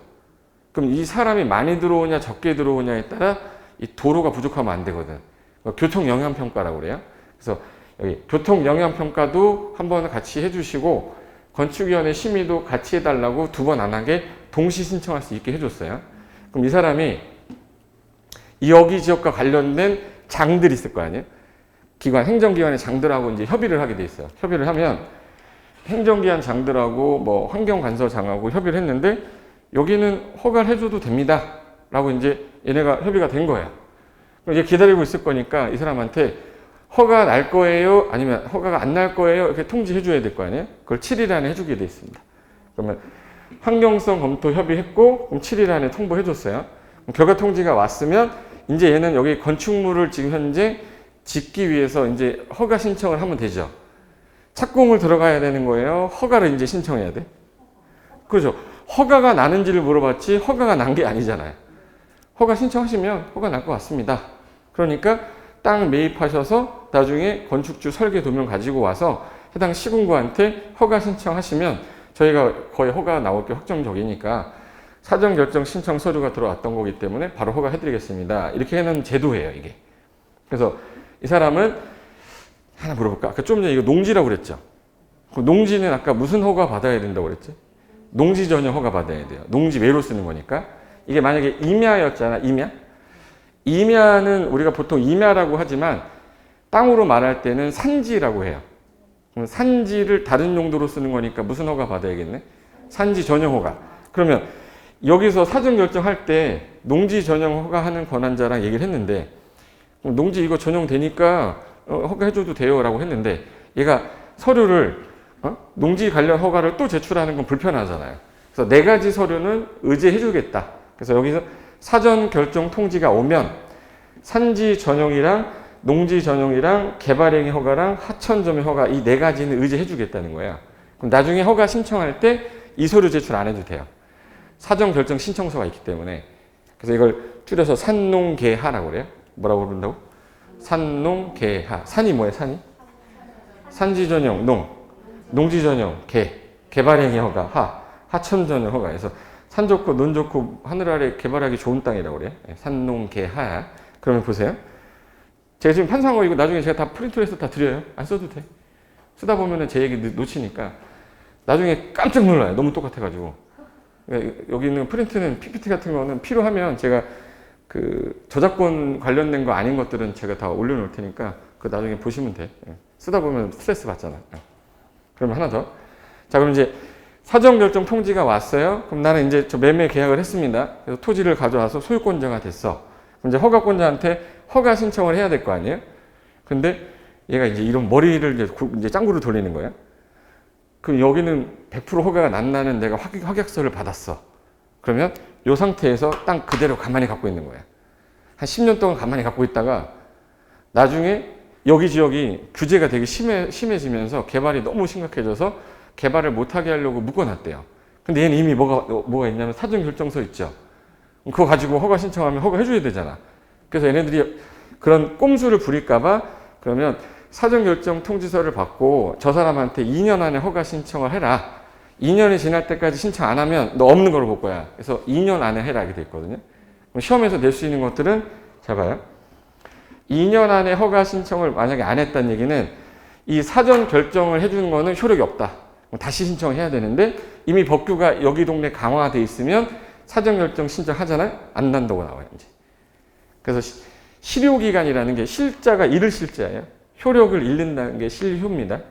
그럼 이 사람이 많이 들어오냐 적게 들어오냐에 따라 이 도로가 부족하면 안 되거든. 교통영향평가라고 그래요. 그래서 여기 교통영향평가도 한번 같이 해주시고 건축위원회 심의도 같이 해달라고 2번 안 하게 동시 신청할 수 있게 해줬어요. 그럼 이 사람이 이 여기 지역과 관련된 장들이 있을 거 아니에요. 기관, 행정기관의 장들하고 이제 협의를 하게 돼 있어요. 협의를 하면 행정기관 장들하고 뭐 환경관서장하고 협의를 했는데 여기는 허가를 해줘도 됩니다. 라고 이제 얘네가 협의가 된 거예요. 그럼 이제 기다리고 있을 거니까 이 사람한테 허가 날 거예요? 아니면 허가가 안 날 거예요? 이렇게 통지해 줘야 될 거 아니에요? 그걸 7일 안에 해주게 돼 있습니다. 그러면 환경성 검토 협의했고, 그럼 7일 안에 통보해 줬어요. 결과 통지가 왔으면 이제 얘는 여기 건축물을 지금 현재 짓기 위해서 이제 허가 신청을 하면 되죠. 착공을 들어가야 되는 거예요? 허가를 이제 신청해야 돼? 그렇죠. 허가가 나는지를 물어봤지 허가가 난 게 아니잖아요. 허가 신청하시면 허가 날 것 같습니다. 그러니까 땅 매입하셔서 나중에 건축주 설계 도면 가지고 와서 해당 시군구한테 허가 신청하시면 저희가 거의 허가 나올 게 확정적이니까 사전결정 신청 서류가 들어왔던 거기 때문에 바로 허가해드리겠습니다. 이렇게 해놓은 제도예요, 이게. 그래서 이 사람은 하나 물어볼까? 아까 좀 전에 이거 농지라고 그랬죠? 농지는 아까 무슨 허가 받아야 된다고 그랬지? 농지 전용 허가 받아야 돼요. 농지 외로 쓰는 거니까. 이게 만약에 임야였잖아, 임야? 임야는 우리가 보통 임야라고 하지만 땅으로 말할 때는 산지라고 해요. 그럼 산지를 다른 용도로 쓰는 거니까 무슨 허가 받아야겠네? 산지 전용 허가. 그러면 여기서 사전 결정할 때 농지 전용 허가하는 권한자랑 얘기를 했는데 농지 이거 전용되니까 허가해줘도 돼요 라고 했는데 얘가 서류를 농지 관련 허가를 또 제출하는 건 불편하잖아요. 그래서 4가지 서류는 의제해주겠다. 그래서 여기서 사전 결정 통지가 오면 산지 전용이랑 농지 전용이랑 개발행위 허가랑 하천점의 허가 이 4가지는 의제해주겠다는 거예요. 그럼 나중에 허가 신청할 때 이 서류 제출 안 해도 돼요. 사전 결정 신청서가 있기 때문에. 그래서 이걸 줄여서 산농개하라고 그래요. 뭐라고 부른다고? 산농개하. 산이 뭐예요? 산이? 산지 전용 농, 농지 전용 개, 개발행위 허가 하천 전용 허가. 그래서 산 좋고 논 좋고 하늘 아래 개발하기 좋은 땅이라고 그래요. 산농개하. 그러면 보세요. 제가 지금 편성한 거 이거 나중에 제가 다 프린트를 해서 다 드려요. 안 써도 돼. 쓰다 보면은 제 얘기 놓치니까 나중에 깜짝 놀라요. 너무 똑같아가지고. 여기 있는 프린트는 PPT 같은 거는 필요하면 제가 그 저작권 관련된 거 아닌 것들은 제가 다 올려놓을 테니까 그 나중에 보시면 돼. 쓰다 보면 스트레스 받잖아. 그러면 하나 더. 자, 그럼 이제 사전 결정 통지가 왔어요. 그럼 나는 이제 저 매매 계약을 했습니다. 그래서 토지를 가져와서 소유권자가 됐어. 그럼 이제 허가권자한테 허가 신청을 해야 될 거 아니에요? 근데 얘가 이제 이런 머리를 이제 짱구를 돌리는 거예요. 그럼 여기는 100% 허가가 난다는 내가 확약서를 받았어. 그러면 이 상태에서 땅 그대로 가만히 갖고 있는 거야. 한 10년 동안 가만히 갖고 있다가 나중에 여기 지역이 규제가 되게 심해지면서 개발이 너무 심각해져서 개발을 못하게 하려고 묶어놨대요. 근데 얘는 이미 뭐가 있냐면 사전결정서 있죠. 그거 가지고 허가 신청하면 허가 해줘야 되잖아. 그래서 얘네들이 그런 꼼수를 부릴까봐 그러면 사전결정 통지서를 받고 저 사람한테 2년 안에 허가 신청을 해라. 2년이 지날 때까지 신청 안 하면 너 없는 걸로 볼 거야. 그래서 2년 안에 해라 이렇게 돼 있거든요. 시험에서 낼 수 있는 것들은 잘 봐요. 2년 안에 허가 신청을 만약에 안 했다는 얘기는 이 사전 결정을 해주는 거는 효력이 없다. 다시 신청해야 되는데 이미 법규가 여기 동네 강화돼 있으면 사전 결정 신청하잖아요. 안 난다고 나와요. 이제. 그래서 실효기간이라는 게 실자가 잃을 실자예요. 효력을 잃는다는 게 실효입니다.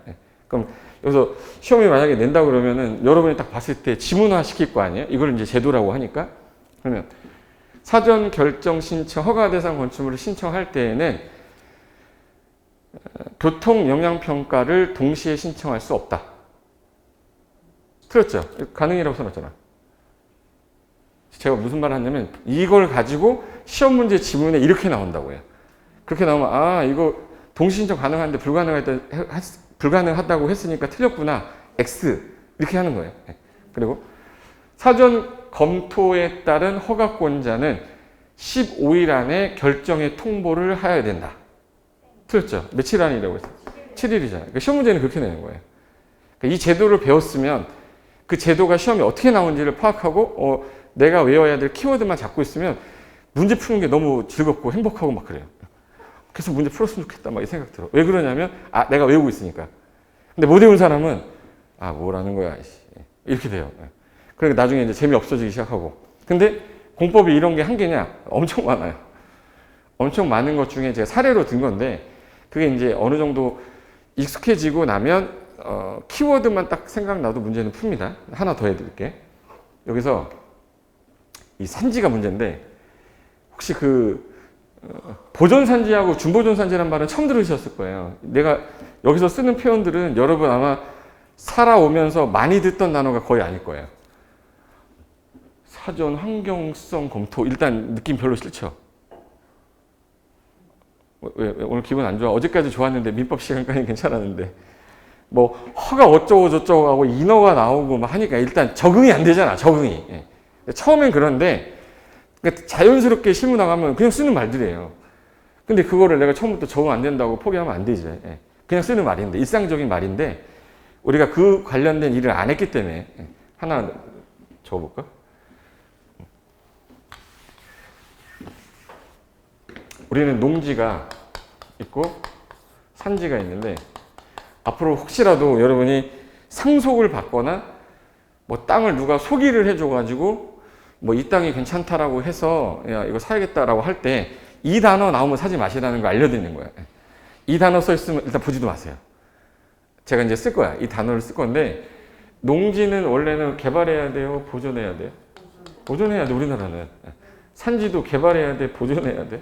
그럼 여기서 시험이 만약에 낸다 그러면은 여러분이 딱 봤을 때 지문화 시킬 거 아니에요? 이걸 이제 제도라고 하니까. 그러면 사전 결정 신청 허가 대상 건축물을 신청할 때에는 교통 영향 평가를 동시에 신청할 수 없다. 틀렸죠? 가능이라고 써놨잖아. 제가 무슨 말을 하냐면 이걸 가지고 시험 문제 지문에 이렇게 나온다고요. 그렇게 나오면 아 이거 동시 신청 가능한데 불가능하다고 했으니까 틀렸구나. X 이렇게 하는 거예요. 그리고 사전 검토에 따른 허가권자는 15일 안에 결정의 통보를 해야 된다. 틀렸죠? 며칠 안이라고 했어요? 7일이잖아요. 그러니까 시험 문제는 그렇게 내는 거예요. 그러니까 이 제도를 배웠으면 그 제도가 시험에 어떻게 나오는지를 파악하고 내가 외워야 될 키워드만 잡고 있으면 문제 푸는 게 너무 즐겁고 행복하고 막 그래요. 그래서 문제 풀었으면 좋겠다 막 이 생각 들어. 왜 그러냐면 내가 외우고 있으니까. 근데 못 외운 사람은 뭐라는 거야 이렇게 돼요. 그러니까 나중에 이제 재미없어지기 시작하고. 근데 공법이 이런 게 한계냐? 엄청 많아요. 엄청 많은 것 중에 제가 사례로 든 건데 그게 이제 어느 정도 익숙해지고 나면 키워드만 딱 생각나도 문제는 풉니다. 하나 더 해드릴게. 여기서 이 산지가 문제인데 혹시 보존산지하고 준보존산지라는 말은 처음 들으셨을 거예요. 내가 여기서 쓰는 표현들은 여러분 아마 살아오면서 많이 듣던 단어가 거의 아닐 거예요. 사전 환경성 검토 일단 느낌 별로 싫죠? 왜 오늘 기분 안 좋아? 어제까지 좋았는데 민법 시간까지 괜찮았는데 뭐 허가 어쩌고 저쩌고 하고 인어가 나오고 막 하니까 일단 적응이 안 되잖아. 적응이. 처음엔 그런데 그러니까 자연스럽게 실무 나가면 그냥 쓰는 말들이에요. 근데 그거를 내가 처음부터 적응 안 된다고 포기하면 안 되지. 그냥 쓰는 말인데 일상적인 말인데 우리가 그 관련된 일을 안 했기 때문에 하나 적어볼까? 우리는 농지가 있고 산지가 있는데 앞으로 혹시라도 여러분이 상속을 받거나 뭐 땅을 누가 소기를 해줘가지고 뭐 이 땅이 괜찮다라고 해서 야 이거 사야겠다라고 할 때 이 단어 나오면 사지 마시라는 거 알려드리는 거예요. 이 단어 써 있으면 일단 보지도 마세요. 제가 이제 쓸 거야. 이 단어를 쓸 건데 농지는 원래는 개발해야 돼요? 보존해야 돼요? 보존해야 돼. 우리나라는. 산지도 개발해야 돼? 보존해야 돼?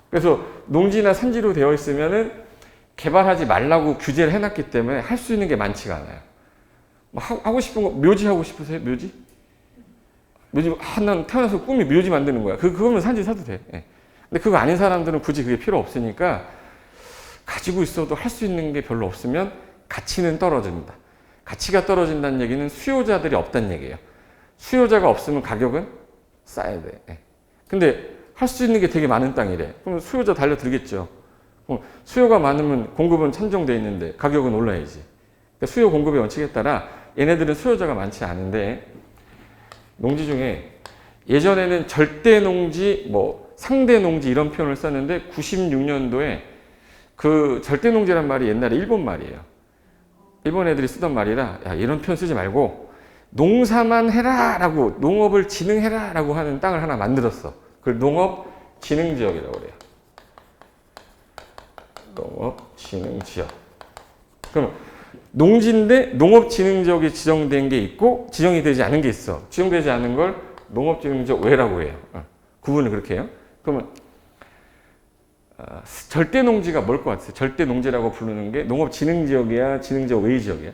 그래서 농지나 산지로 되어 있으면은 개발하지 말라고 규제를 해놨기 때문에 할 수 있는 게 많지가 않아요. 뭐 하고 싶은 거 묘지 하고 싶으세요? 묘지? 묘지 난 태어나서 꿈이 묘지 만드는 거야. 그거면 산지 사도 돼. 근데 그거 아닌 사람들은 굳이 그게 필요 없으니까 가지고 있어도 할 수 있는 게 별로 없으면 가치는 떨어집니다. 가치가 떨어진다는 얘기는 수요자들이 없다는 얘기예요. 수요자가 없으면 가격은 싸야 돼. 근데 할 수 있는 게 되게 많은 땅이래. 그럼 수요자 달려들겠죠. 그럼 수요가 많으면 공급은 산정돼 있는데 가격은 올라야지. 그러니까 수요 공급의 원칙에 따라 얘네들은 수요자가 많지 않은데 농지 중에 예전에는 절대 농지, 뭐 상대 농지 이런 표현을 썼는데 96년도에 그 절대 농지란 말이 옛날에 일본 말이에요. 일본 애들이 쓰던 말이라 야, 이런 표현 쓰지 말고 농사만 해라 라고 농업을 진흥해라 라고 하는 땅을 하나 만들었어. 그걸 농업진흥지역이라고 그래요. 농업진흥지역. 그럼 농지인데 농업진흥지역이 지정된 게 있고 지정이 되지 않은 게 있어. 지정되지 않은 걸 농업진흥지역 외라고 해요. 구분을 그렇게 해요. 그러면 절대 농지가 뭘 것 같아요? 절대 농지라고 부르는 게 농업진흥지역이야? 진흥지역 외의 지역이야?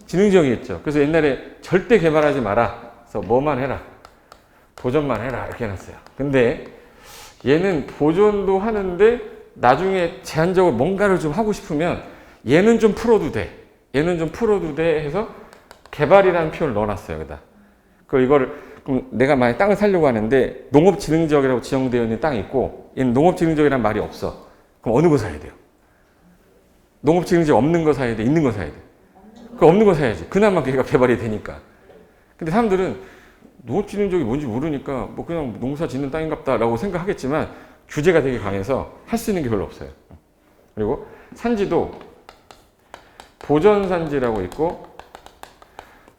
진흥지역이겠죠. 그래서 옛날에 절대 개발하지 마라. 그래서 뭐만 해라. 보존만 해라. 이렇게 해놨어요. 근데 얘는 보존도 하는데 나중에 제한적으로 뭔가를 좀 하고 싶으면 얘는 좀 풀어도 돼. 얘는 좀 풀어도 돼 해서 개발이라는 표현을 넣어놨어요. 여기다. 그럼 내가 만약 땅을 사려고 하는데 농업진흥지역이라고 지정되어 있는 땅이 있고 얘는 농업진흥지역이라는 말이 없어. 그럼 어느 거 사야 돼요? 농업진흥지역 없는 거 사야 돼? 있는 거 사야 돼? 그 없는 거 사야지. 그나마 걔가 개발이 되니까. 근데 사람들은 농업진흥지역이 뭔지 모르니까 뭐 그냥 농사 짓는 땅인갑다 라고 생각하겠지만 규제가 되게 강해서 할 수 있는 게 별로 없어요. 그리고 산지도 보전산지라고 있고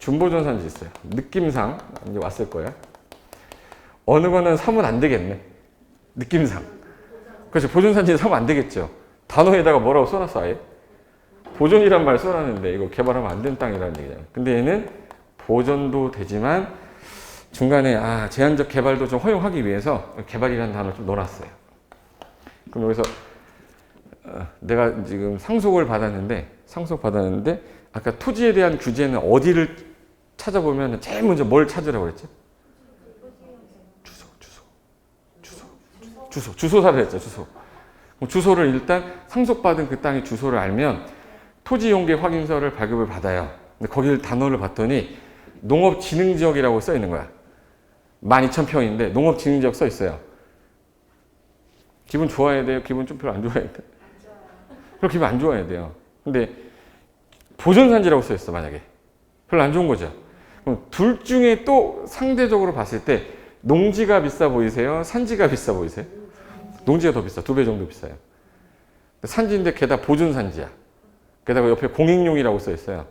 준보전산지 있어요. 느낌상 이제 왔을 거예요. 어느 거는 사면 안 되겠네. 느낌상. 그렇죠. 보전산지는 사면 안 되겠죠. 단어에다가 뭐라고 써놨어 아예? 보존이란 말 써놨는데 이거 개발하면 안 되는 땅이라는 얘기잖아요. 근데 얘는 보존도 되지만 중간에 제한적 개발도 좀 허용하기 위해서 개발이라는 단어를 좀 넣어놨어요. 그럼 여기서 내가 지금 상속을 받았는데 아까 토지에 대한 규제는 어디를 찾아보면 제일 먼저 뭘 찾으라고 그랬죠? 주소사를 했죠. 주소를 일단 상속받은 그 땅의 주소를 알면 토지용계 확인서를 발급을 받아요. 근데 거기를 단어를 봤더니 농업진흥지역이라고 써 있는 거야. 12,000평인데 농업진흥지역 써 있어요. 기분 좋아야 돼요? 기분 좀 별로 안 좋아야 돼요? 그럼 기분 안 좋아야 돼요. 근데 보존산지라고 써 있어 만약에. 별로 안 좋은 거죠. 그럼 둘 중에 또 상대적으로 봤을 때 농지가 비싸 보이세요? 산지가 비싸 보이세요? 농지가 더 비싸. 2배 정도 비싸요. 산지인데 게다가 보존산지야. 게다가 옆에 공익용이라고 써 있어요.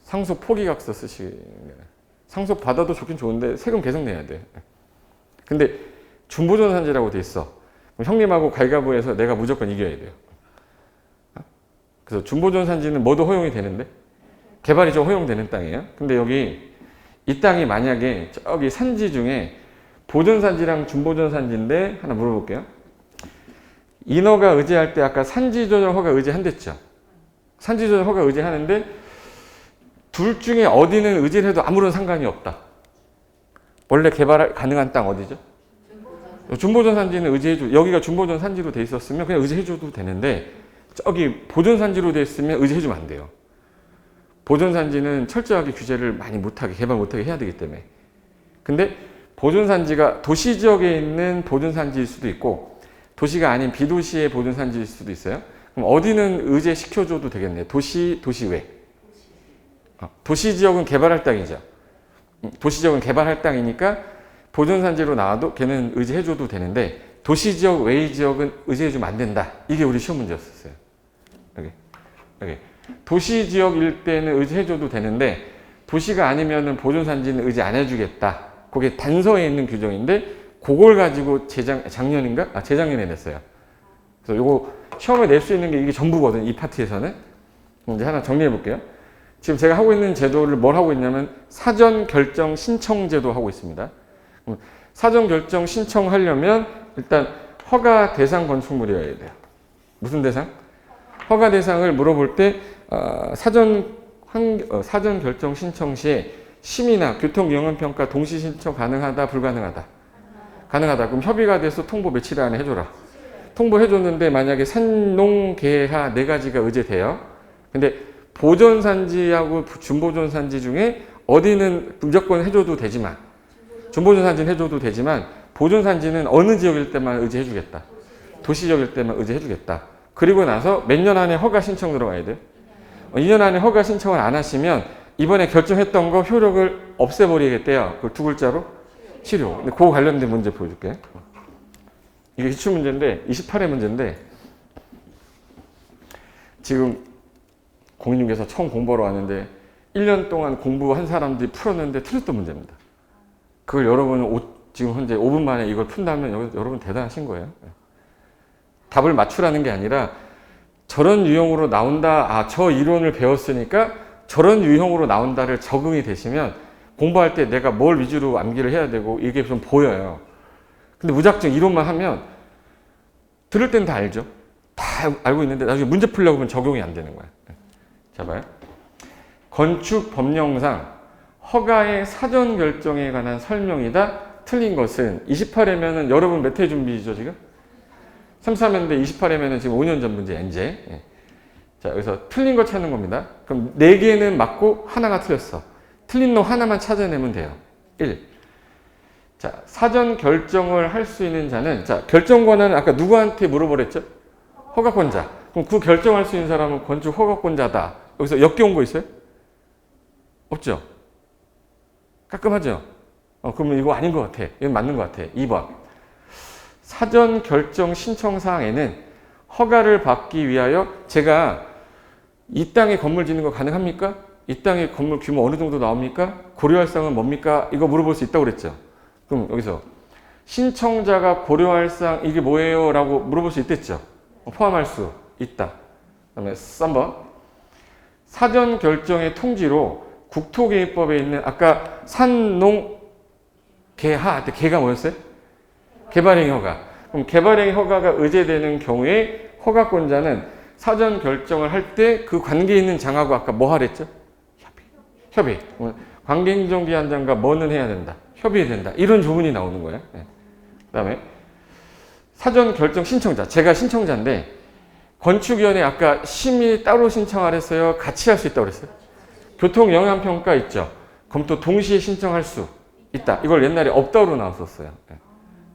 상속 포기각서 쓰시는 거예요. 상속 받아도 좋긴 좋은데 세금 계속 내야 돼. 근데 준보존산지라고 돼 있어. 그럼 형님하고 가위바위보해서 내가 무조건 이겨야 돼요. 그래서 준보존산지는 뭐도 허용이 되는데 개발이 좀 허용되는 땅이에요. 근데 여기 이 땅이 만약에 저기 산지 중에 보존산지랑 준보존산지인데 하나 물어볼게요. 인허가 의제할 때 아까 산지조정 허가 의제한댔죠. 산지조정 허가 의제하는데 둘 중에 어디는 의제를 해도 아무런 상관이 없다. 원래 개발 가능한 땅 어디죠? 준보존산지는 의제해줘. 여기가 준보존산지로 돼 있었으면 그냥 의제해줘도 되는데 저기 보존산지로 돼 있으면 의제해주면 안 돼요. 보존산지는 철저하게 규제를 많이 못하게 개발 못하게 해야 되기 때문에. 근데 보존산지가 도시지역에 있는 보존산지일 수도 있고 도시가 아닌 비도시의 보존산지일 수도 있어요. 그럼 어디는 의제시켜줘도 되겠네요. 도시외. 도시지역은 개발할 땅이죠. 도시지역은 개발할 땅이니까 보존산지로 나와도 걔는 의제해줘도 되는데 도시지역 외의 지역은 의제해주면 안 된다. 이게 우리 시험 문제였었어요. 여기. 도시지역일 때는 의제해줘도 되는데 도시가 아니면은 보존산지는 의제 안 해주겠다. 그게 단서에 있는 규정인데 그걸 가지고 재작년에 냈어요. 그래서 요거 시험에 낼 수 있는 게 이게 전부거든요. 이 파트에서는. 이제 하나 정리해 볼게요. 지금 제가 하고 있는 제도를 뭘 하고 있냐면 사전 결정 신청 제도 하고 있습니다. 사전 결정 신청하려면 일단 허가 대상 건축물이어야 돼요. 무슨 대상? 허가 대상을 물어볼 때 사전 결정 신청 시에 심의나 교통영향평가 동시 신청 가능하다, 불가능하다? 가능하다. 그럼 협의가 돼서 통보 며칠 안에 해줘라. 통보해줬는데 만약에 산농, 계하 4가지가 의제돼요. 근데 보존산지하고 준보존산지 중에 어디는 무조건 해줘도 되지만 준보존산지는 해줘도 되지만 보존산지는 어느 지역일 때만 의제해주겠다. 도시지역일 때만 의제해주겠다. 그리고 나서 몇 년 안에 허가 신청 들어가야 돼요. 2년 안에 허가 신청을 안 하시면 이번에 결정했던 거 효력을 없애버리겠대요. 그 2글자로 실효. 근데 그거 관련된 문제 보여줄게. 이게 기출문제인데 28회 문제인데 지금 공인중개사 처음 공부하러 왔는데 1년 동안 공부한 사람들이 풀었는데 틀렸던 문제입니다. 그걸 여러분은 지금 현재 5분 만에 이걸 푼다면 여러분 대단하신 거예요. 답을 맞추라는 게 아니라 저런 유형으로 나온다. 저 이론을 배웠으니까 저런 유형으로 나온다를 적응이 되시면 공부할 때 내가 뭘 위주로 암기를 해야 되고 이게 좀 보여요. 근데 무작정 이론만 하면 들을 땐 다 알죠. 다 알고 있는데 나중에 문제 풀려고 하면 적용이 안 되는 거야. 자 봐요. 건축 법령상 허가의 사전 결정에 관한 설명이다. 틀린 것은 28회면은 여러분 몇 회 준비죠 지금? 33회인데 28회면은 지금 5년 전 문제야 이제. 자 여기서 틀린 거 찾는 겁니다. 그럼 4개는 맞고 하나가 틀렸어. 틀린 놈 하나만 찾아내면 돼요. 1. 자 사전 결정을 할 수 있는 자는 자 결정 권한은 아까 누구한테 물어보랬죠? 허가권자. 그럼 그 결정할 수 있는 사람은 건축 허가권자다. 여기서 역겨운 거 있어요? 없죠? 깔끔하죠? 그러면 이거 아닌 것 같아. 이건 맞는 것 같아. 2번. 사전 결정 신청 사항에는 허가를 받기 위하여 제가 이 땅에 건물 짓는 거 가능합니까? 이 땅에 건물 규모 어느 정도 나옵니까? 고려할 사항은 뭡니까? 이거 물어볼 수 있다고 그랬죠. 그럼 여기서 신청자가 고려할 사항 이게 뭐예요? 라고 물어볼 수 있댔죠. 포함할 수 있다. 그다음에 3번 사전 결정의 통지로 국토개입법에 있는 아까 산농 개하 때 개가 뭐였어요? 개발행위 허가. 그럼 개발행위 허가가 의제되는 경우에 허가권자는 사전 결정을 할 때 그 관계에 있는 장하고 아까 뭐 하랬죠? 협의. 관계행정기관장과 뭐는 해야 된다. 협의해야 된다. 이런 조문이 나오는 거예요. 네. 그다음에 사전 결정 신청자. 제가 신청자인데 건축위원회 아까 심의 따로 신청하랬어요. 같이 할 수 있다고 그랬어요. 교통영향평가 있죠. 그럼 또 동시에 신청할 수 있다. 이걸 옛날에 없다로 나왔었어요. 네.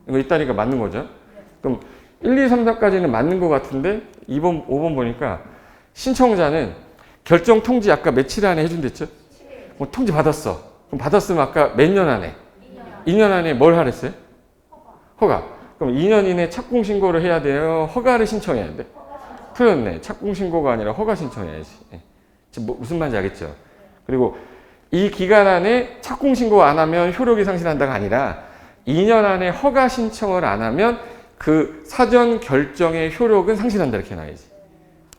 이거 있다니까 맞는 거죠. 그럼 1, 2, 3, 4까지는 맞는 것 같은데 2번, 5번 보니까 신청자는 결정 통지 아까 며칠 안에 해준댔죠? 통지 받았어. 그럼 받았으면 아까 몇 년 안에? 2년 안에 뭘 하랬어요? 허가. 그럼 2년 이내 착공신고를 해야 돼요? 허가를 신청해야 돼? 틀렸네. 착공신고가 아니라 허가 신청해야지. 지금 무슨 말인지 알겠죠? 그리고 이 기간 안에 착공신고 안 하면 효력이 상실한다가 아니라 2년 안에 허가 신청을 안 하면 그 사전 결정의 효력은 상실한다 이렇게 나야지.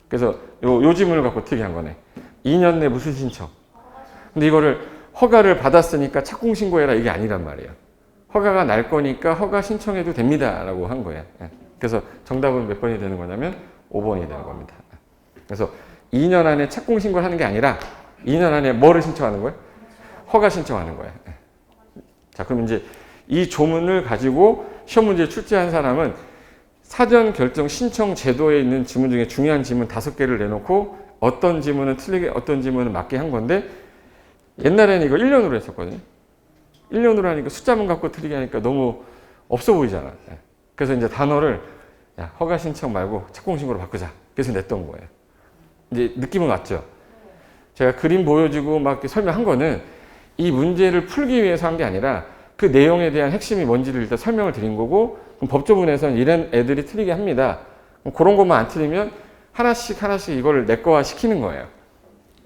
그래서 요 지문을 갖고 특이한 거네. 2년 내 무슨 신청? 근데 이거를 허가를 받았으니까 착공신고해라 이게 아니란 말이에요. 허가가 날 거니까 허가 신청해도 됩니다 라고 한 거예요. 그래서 정답은 몇 번이 되는 거냐면 5번이 되는 겁니다. 그래서 2년 안에 착공신고를 하는 게 아니라 2년 안에 뭐를 신청하는 거예요? 허가 신청하는 거예요. 자, 그럼 이제 이 조문을 가지고 시험 문제 출제한 사람은 사전 결정 신청 제도에 있는 지문 중에 중요한 지문 5개를 내놓고 어떤 지문은 틀리게 어떤 지문은 맞게 한 건데 옛날에는 이거 1년으로 했었거든요. 1년으로 하니까 숫자만 갖고 틀리게 하니까 너무 없어 보이잖아. 그래서 이제 단어를 야, 허가 신청 말고 착공신고로 바꾸자. 그래서 냈던 거예요. 이제 느낌은 왔죠. 제가 그림 보여주고 막 이렇게 설명한 거는 이 문제를 풀기 위해서 한 게 아니라 그 내용에 대한 핵심이 뭔지를 일단 설명을 드린 거고 그럼 법조문에서는 이런 애들이 틀리게 합니다. 그런 것만 안 틀리면 하나씩 이걸 내 거화 시키는 거예요.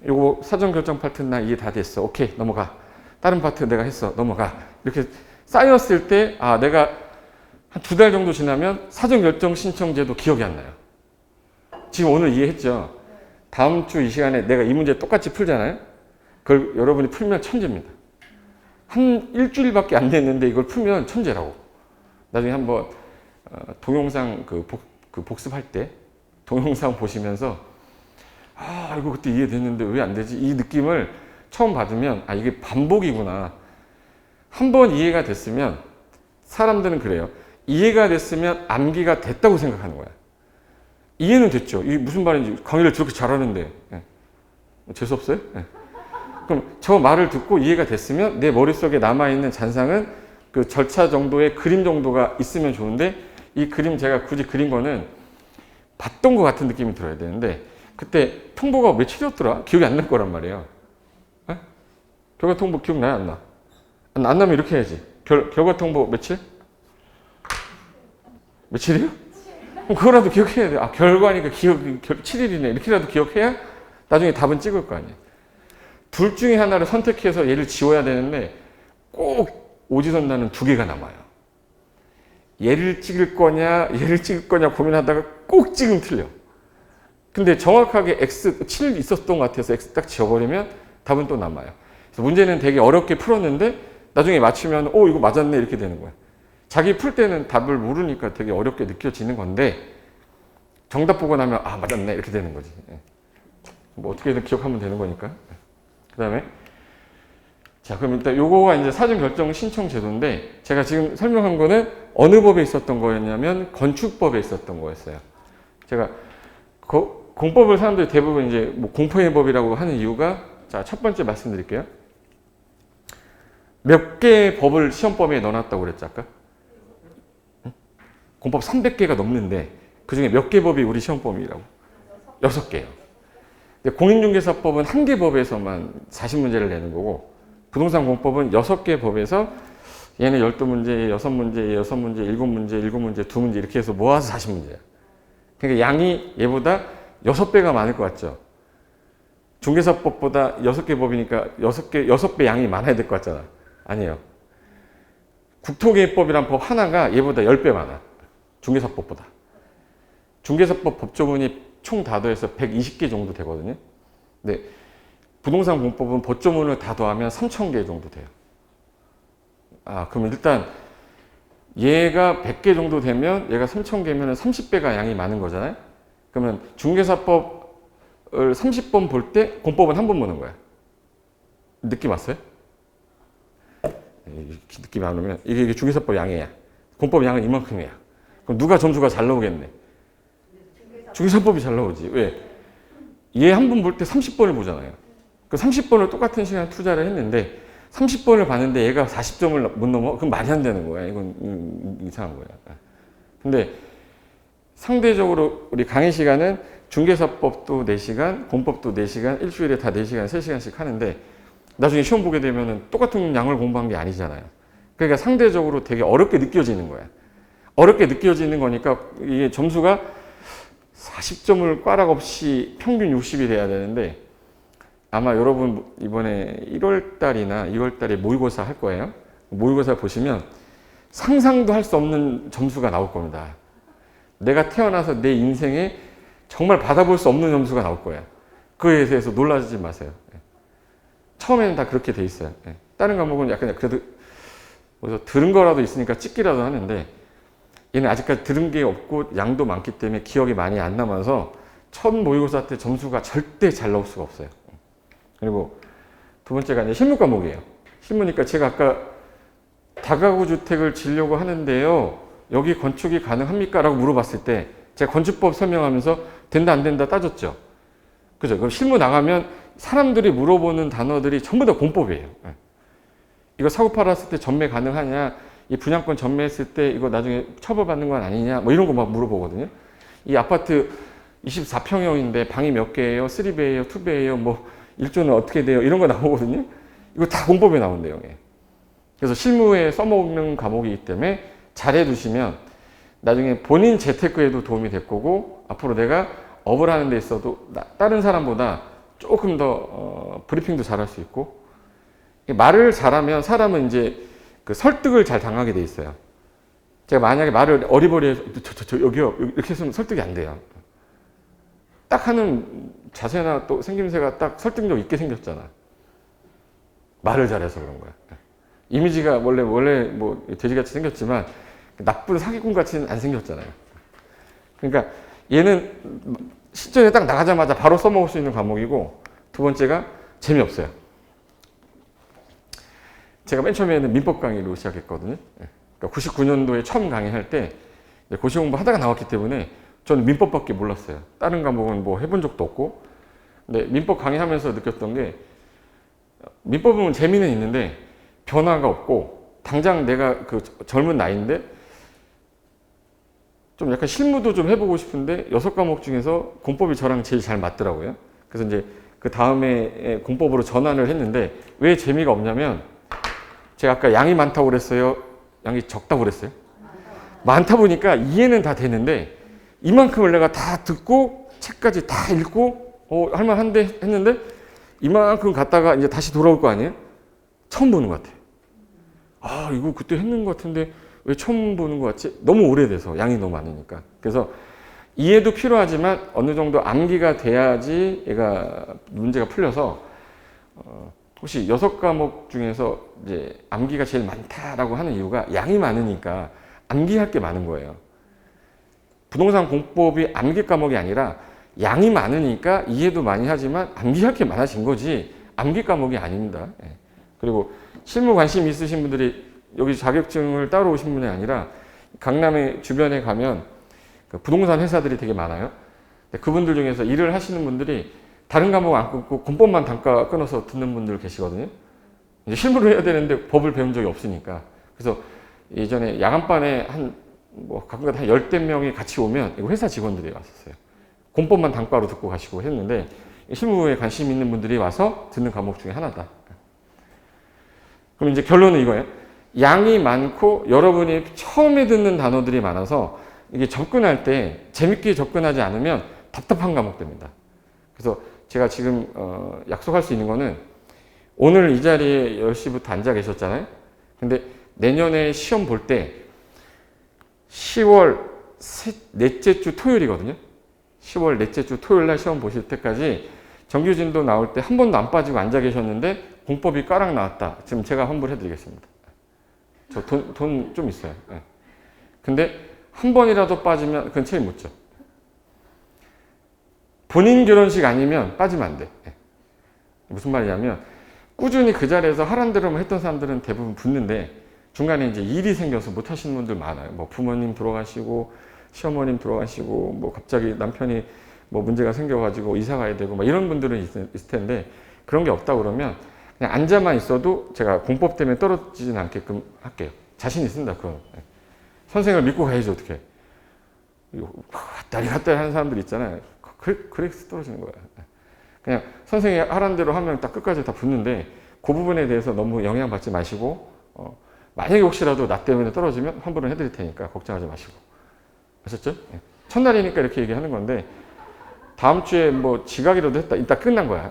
요거 사전 결정 파트 나 이해 다 됐어. 오케이 넘어가. 다른 파트 내가 했어. 넘어가. 이렇게 쌓였을 때 아 내가 한 2달 정도 지나면 사전 결정 신청제도 기억이 안 나요. 지금 오늘 이해했죠? 다음 주 이 시간에 내가 이 문제 똑같이 풀잖아요. 그걸 여러분이 풀면 천재입니다. 한 일주일밖에 안 됐는데 이걸 풀면 천재라고. 나중에 한번 동영상 복습할 때 동영상 보시면서 아 이거 그때 이해됐는데 왜 안 되지? 이 느낌을 처음 받으면 아 이게 반복이구나. 한 번 이해가 됐으면 사람들은 그래요. 이해가 됐으면 암기가 됐다고 생각하는 거야. 이해는 됐죠. 이게 무슨 말인지 강의를 저렇게 잘하는데 재수없어요? 그럼 저 말을 듣고 이해가 됐으면 내 머릿속에 남아있는 잔상은 그 절차 정도의 그림 정도가 있으면 좋은데 이 그림 제가 굳이 그린 거는 봤던 것 같은 느낌이 들어야 되는데 그때 통보가 며칠이었더라? 기억이 안 날 거란 말이에요. 결과 통보 기억나요? 안 나? 안 나면 이렇게 해야지. 결과 통보 며칠? 며칠이요? 그럼 그거라도 기억해야 돼. 아, 결과니까 7일이네. 이렇게라도 기억해야 나중에 답은 찍을 거 아니에요. 둘 중에 하나를 선택해서 얘를 지워야 되는데 꼭 오지선다는 2개가 남아요. 얘를 찍을 거냐 고민하다가 꼭 찍으면 틀려. 근데 정확하게 X, 7 있었던 것 같아서 X 딱 지워버리면 답은 또 남아요. 그래서 문제는 되게 어렵게 풀었는데 나중에 맞추면 이거 맞았네 이렇게 되는 거야. 자기 풀 때는 답을 모르니까 되게 어렵게 느껴지는 건데 정답 보고 나면 아 맞았네 이렇게 되는 거지. 뭐 어떻게든 기억하면 되는 거니까. 그 다음에 자 그럼 일단 요거가 이제 사전 결정 신청 제도인데 제가 지금 설명한 거는 어느 법에 있었던 거였냐면 건축법에 있었던 거였어요. 제가 공법을 사람들이 대부분 이제 뭐 공포의 법이라고 하는 이유가 자 첫 번째 말씀드릴게요. 몇 개의 법을 시험범위에 넣어놨다고 그랬죠 아까? 공법 300개가 넘는데 그 중에 몇 개 법이 우리 시험범위라고? 6개예요. 공인중개사법은 1개 법에서만 40문제를 내는 거고 부동산 공법은 6개 법에서 얘는 12문제, 6문제, 6문제, 7문제, 7문제, 2문제 이렇게 해서 모아서 40문제야. 그러니까 양이 얘보다 6배가 많을 것 같죠. 중개사법보다 6개 법이니까 6배 양이 많아야 될 것 같잖아. 아니에요. 국토개입법이란 법 하나가 얘보다 10배 많아. 중개사법보다. 중개사법 법조문이 총 다 더해서 120개 정도 되거든요. 근데 부동산 공법은 법조문을 다 더하면 3,000개 정도 돼요. 그럼 일단 얘가 100개 정도 되면 얘가 3,000개면 30배가 양이 많은 거잖아요. 그러면 중개사법을 30번 볼 때 공법은 한 번 보는 거야. 느낌 왔어요? 느낌이 안 오면 이게 중개사법 양이야. 공법 양은 이만큼이야. 그럼 누가 점수가 잘 나오겠네? 중개사법이 잘 나오지. 왜? 얘 한 번 볼 때 30번을 보잖아요. 그 30번을 똑같은 시간에 투자를 했는데 30번을 봤는데 얘가 40점을 못 넘어? 그럼 말이 안 되는 거야. 이건 이상한 거야. 근데 상대적으로 우리 강의 시간은 중개사법도 4시간, 공법도 4시간, 일주일에 다 4시간, 3시간씩 하는데 나중에 시험 보게 되면 똑같은 양을 공부한 게 아니잖아요. 그러니까 상대적으로 되게 어렵게 느껴지는 거야. 어렵게 느껴지는 거니까 이게 점수가 40점을 꽈락 없이 평균 60이 돼야 되는데 아마 여러분 이번에 1월 달이나 2월 달에 모의고사 할 거예요. 모의고사 보시면 상상도 할 수 없는 점수가 나올 겁니다. 내가 태어나서 내 인생에 정말 받아볼 수 없는 점수가 나올 거예요. 그에 대해서 놀라지 마세요. 처음에는 다 그렇게 돼 있어요. 다른 과목은 약간 그래도 들은 거라도 있으니까 찍기라도 하는데 얘는 아직까지 들은 게 없고 양도 많기 때문에 기억이 많이 안 남아서 첫 모의고사 때 점수가 절대 잘 나올 수가 없어요. 그리고 두 번째가 이제 실무 과목이에요. 실무니까 제가 아까 다가구 주택을 지려고 하는데요. 여기 건축이 가능합니까? 라고 물어봤을 때 제가 건축법 설명하면서 된다 안 된다 따졌죠. 그죠? 그럼 실무 나가면 사람들이 물어보는 단어들이 전부 다 공법이에요. 이거 사고 팔았을 때 전매 가능하냐? 이 분양권 전매했을 때 이거 나중에 처벌받는 건 아니냐? 뭐 이런 거 막 물어보거든요. 이 아파트 24평형인데 방이 몇 개예요? 3배예요? 2배예요? 뭐 1조는 어떻게 돼요? 이런 거 나오거든요. 이거 다 공법에 나온 내용이에요. 그래서 실무에 써먹는 과목이기 때문에 잘해두시면 나중에 본인 재테크에도 도움이 될 거고 앞으로 내가 업을 하는 데 있어도 다른 사람보다 조금 더 브리핑도 잘할 수 있고 말을 잘하면 사람은 이제 그 설득을 잘 당하게 돼 있어요. 제가 만약에 말을 어리버리해서 여기요 이렇게 했으면 설득이 안 돼요. 딱 하는 자세나 또 생김새가 딱 설득력 있게 생겼잖아. 말을 잘해서 그런 거야. 이미지가 원래 뭐 돼지같이 생겼지만 나쁜 사기꾼 같이는 안 생겼잖아요. 그러니까 얘는 실전에 딱 나가자마자 바로 써먹을 수 있는 과목이고 두 번째가 재미없어요. 제가 맨 처음에는 민법 강의로 시작했거든요. 그러니까 99년도에 처음 강의할 때 고시 공부 하다가 나왔기 때문에 저는 민법밖에 몰랐어요. 다른 과목은 뭐 해본 적도 없고. 근데 민법 강의하면서 느꼈던 게 민법은 재미는 있는데 변화가 없고 당장 내가 그 젊은 나이인데 좀 약간 실무도 좀 해보고 싶은데 6과목 중에서 공법이 저랑 제일 잘 맞더라고요. 그래서 이제 그 다음에 공법으로 전환을 했는데 왜 재미가 없냐면 제가 아까 양이 많다고 그랬어요? 양이 적다고 그랬어요? 많다 보니까 이해는 다 되는데 이만큼을 내가 다 듣고 책까지 다 읽고 할만한데 했는데 이만큼 갔다가 이제 다시 돌아올 거 아니에요? 처음 보는 것 같아요. 이거 그때 했는 것 같은데 왜 처음 보는 것 같지? 너무 오래돼서 양이 너무 많으니까. 그래서 이해도 필요하지만 어느 정도 암기가 돼야지 얘가 문제가 풀려서 혹시 6과목 중에서 이제 암기가 제일 많다라고 하는 이유가 양이 많으니까 암기할 게 많은 거예요. 부동산 공법이 암기 과목이 아니라 양이 많으니까 이해도 많이 하지만 암기할 게 많아진 거지 암기 과목이 아닙니다. 그리고 실무 관심 있으신 분들이 여기 자격증을 따러 오신 분이 아니라 강남의 주변에 가면 그 부동산 회사들이 되게 많아요. 그분들 중에서 일을 하시는 분들이 다른 과목 안 끊고 공법만 단가 끊어서 듣는 분들 계시거든요. 이제 실무를 해야 되는데 법을 배운 적이 없으니까. 그래서 예전에 야간반에 가끔가다 한 10대 명이 같이 오면 이거 회사 직원들이 왔었어요. 공법만 단가로 듣고 가시고 했는데 실무에 관심 있는 분들이 와서 듣는 과목 중에 하나다. 그럼 이제 결론은 이거예요. 양이 많고 여러분이 처음에 듣는 단어들이 많아서 이게 접근할 때 재밌게 접근하지 않으면 답답한 과목 됩니다. 그래서 제가 지금 약속할 수 있는 거는 오늘 이 자리에 10시부터 앉아 계셨잖아요. 근데 내년에 시험 볼 때 10월 넷째 주 토요일이거든요. 10월 넷째 주 토요일 날 시험 보실 때까지 정규진도 나올 때 한 번도 안 빠지고 앉아 계셨는데 공법이 꽈락 나왔다. 지금 제가 환불해 드리겠습니다. 저 돈 좀 있어요. 네. 근데 한 번이라도 빠지면 그건 책임 못 져. 본인 결혼식 아니면 빠지면 안 돼. 네. 무슨 말이냐면 꾸준히 그 자리에서 하란 대로만 했던 사람들은 대부분 붙는데 중간에 이제 일이 생겨서 못 하시는 분들 많아요. 뭐 부모님 돌아가시고 시어머님 돌아가시고 뭐 갑자기 남편이 뭐 문제가 생겨가지고 이사 가야 되고 막 이런 분들은 있을 텐데 그런 게 없다 그러면 그냥 앉아만 있어도 제가 공법 때문에 떨어지진 않게끔 할게요. 자신 있습니다. 그건. 선생을 믿고 가야지 어떻게. 왔다리 갔다리 하는 사람들 있잖아요. 그래서 떨어지는 거예요. 그냥 선생이 하라는 대로 하면 딱 끝까지 다 붙는데 그 부분에 대해서 너무 영향받지 마시고 만약에 혹시라도 나 때문에 떨어지면 환불은 해드릴 테니까 걱정하지 마시고. 아셨죠? 첫날이니까 이렇게 얘기하는 건데 다음 주에 뭐 지각이라도 했다. 이따 끝난 거야.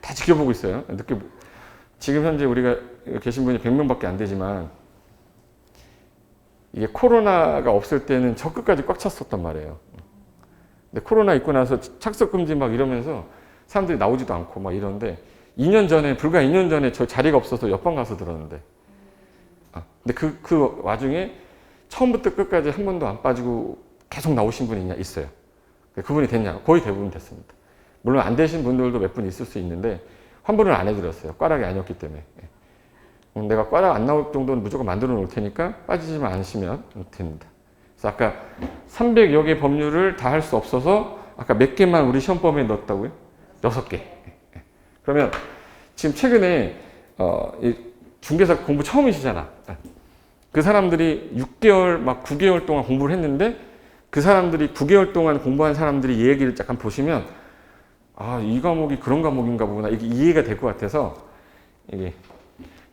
다 지켜보고 있어요. 지금 현재 우리가 계신 분이 100명밖에 안 되지만 이게 코로나가 없을 때는 저 끝까지 꽉 찼었단 말이에요. 근데 코로나 있고 나서 착석 금지 막 이러면서 사람들이 나오지도 않고 막 이러는데 불과 2년 전에 저 자리가 없어서 옆방 가서 들었는데 근데 그 와중에 처음부터 끝까지 한 번도 안 빠지고 계속 나오신 분이 있어요. 그분이 됐냐? 거의 대부분 됐습니다. 물론 안 되신 분들도 몇 분 있을 수 있는데 환불을 안 해드렸어요. 꽈락이 아니었기 때문에. 내가 꽈락 안 나올 정도는 무조건 만들어 놓을 테니까 빠지지만 않으시면 됩니다. 그래서 아까 300여 개 법률을 다 할 수 없어서 아까 몇 개만 우리 시험범위에 넣었다고요? 6개. 그러면 지금 최근에 중개사 공부 처음이시잖아. 그 사람들이 6개월 막 9개월 동안 공부를 했는데 그 사람들이 9개월 동안 공부한 사람들이 이 얘기를 잠깐 보시면 이 과목이 그런 과목인가 보구나 이게 이해가 될 것 같아서 이게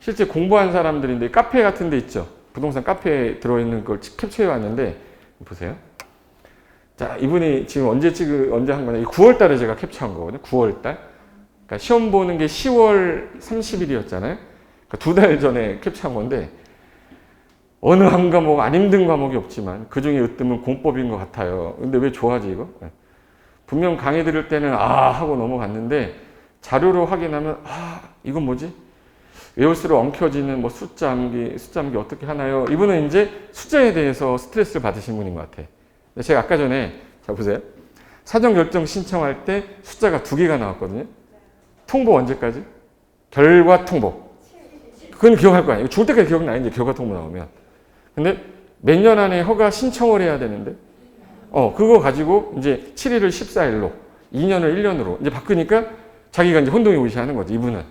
실제 공부한 사람들인데 카페 같은 데 있죠. 부동산 카페에 들어있는 걸 캡처해 왔는데 보세요. 자, 이분이 지금 언제 한 거냐? 9월 달에 제가 캡처한 거거든요. 9월 달. 그러니까 시험 보는 게 10월 30일이었잖아요. 그러니까 2달 전에 캡처한 건데 어느 한 과목 안 힘든 과목이 없지만 그중에 으뜸은 공법인 것 같아요. 근데 왜 좋아하지 이거? 분명 강의 들을 때는 하고 넘어갔는데 자료로 확인하면 이건 뭐지? 외울수록 엉켜지는 뭐 숫자 암기 어떻게 하나요? 이분은 이제 숫자에 대해서 스트레스를 받으신 분인 것 같아. 제가 아까 전에 자 보세요. 사전 결정 신청할 때 숫자가 2개가 나왔거든요. 통보 언제까지? 결과 통보. 그건 기억할 거 아니에요. 죽을 때까지 기억나 이제 결과 통보 나오면. 근데 몇 년 안에 허가 신청을 해야 되는데 그거 가지고 이제 7일을 14일로 2년을 1년으로 이제 바꾸니까 자기가 이제 혼동이 오기 시작하는 거지 이분은.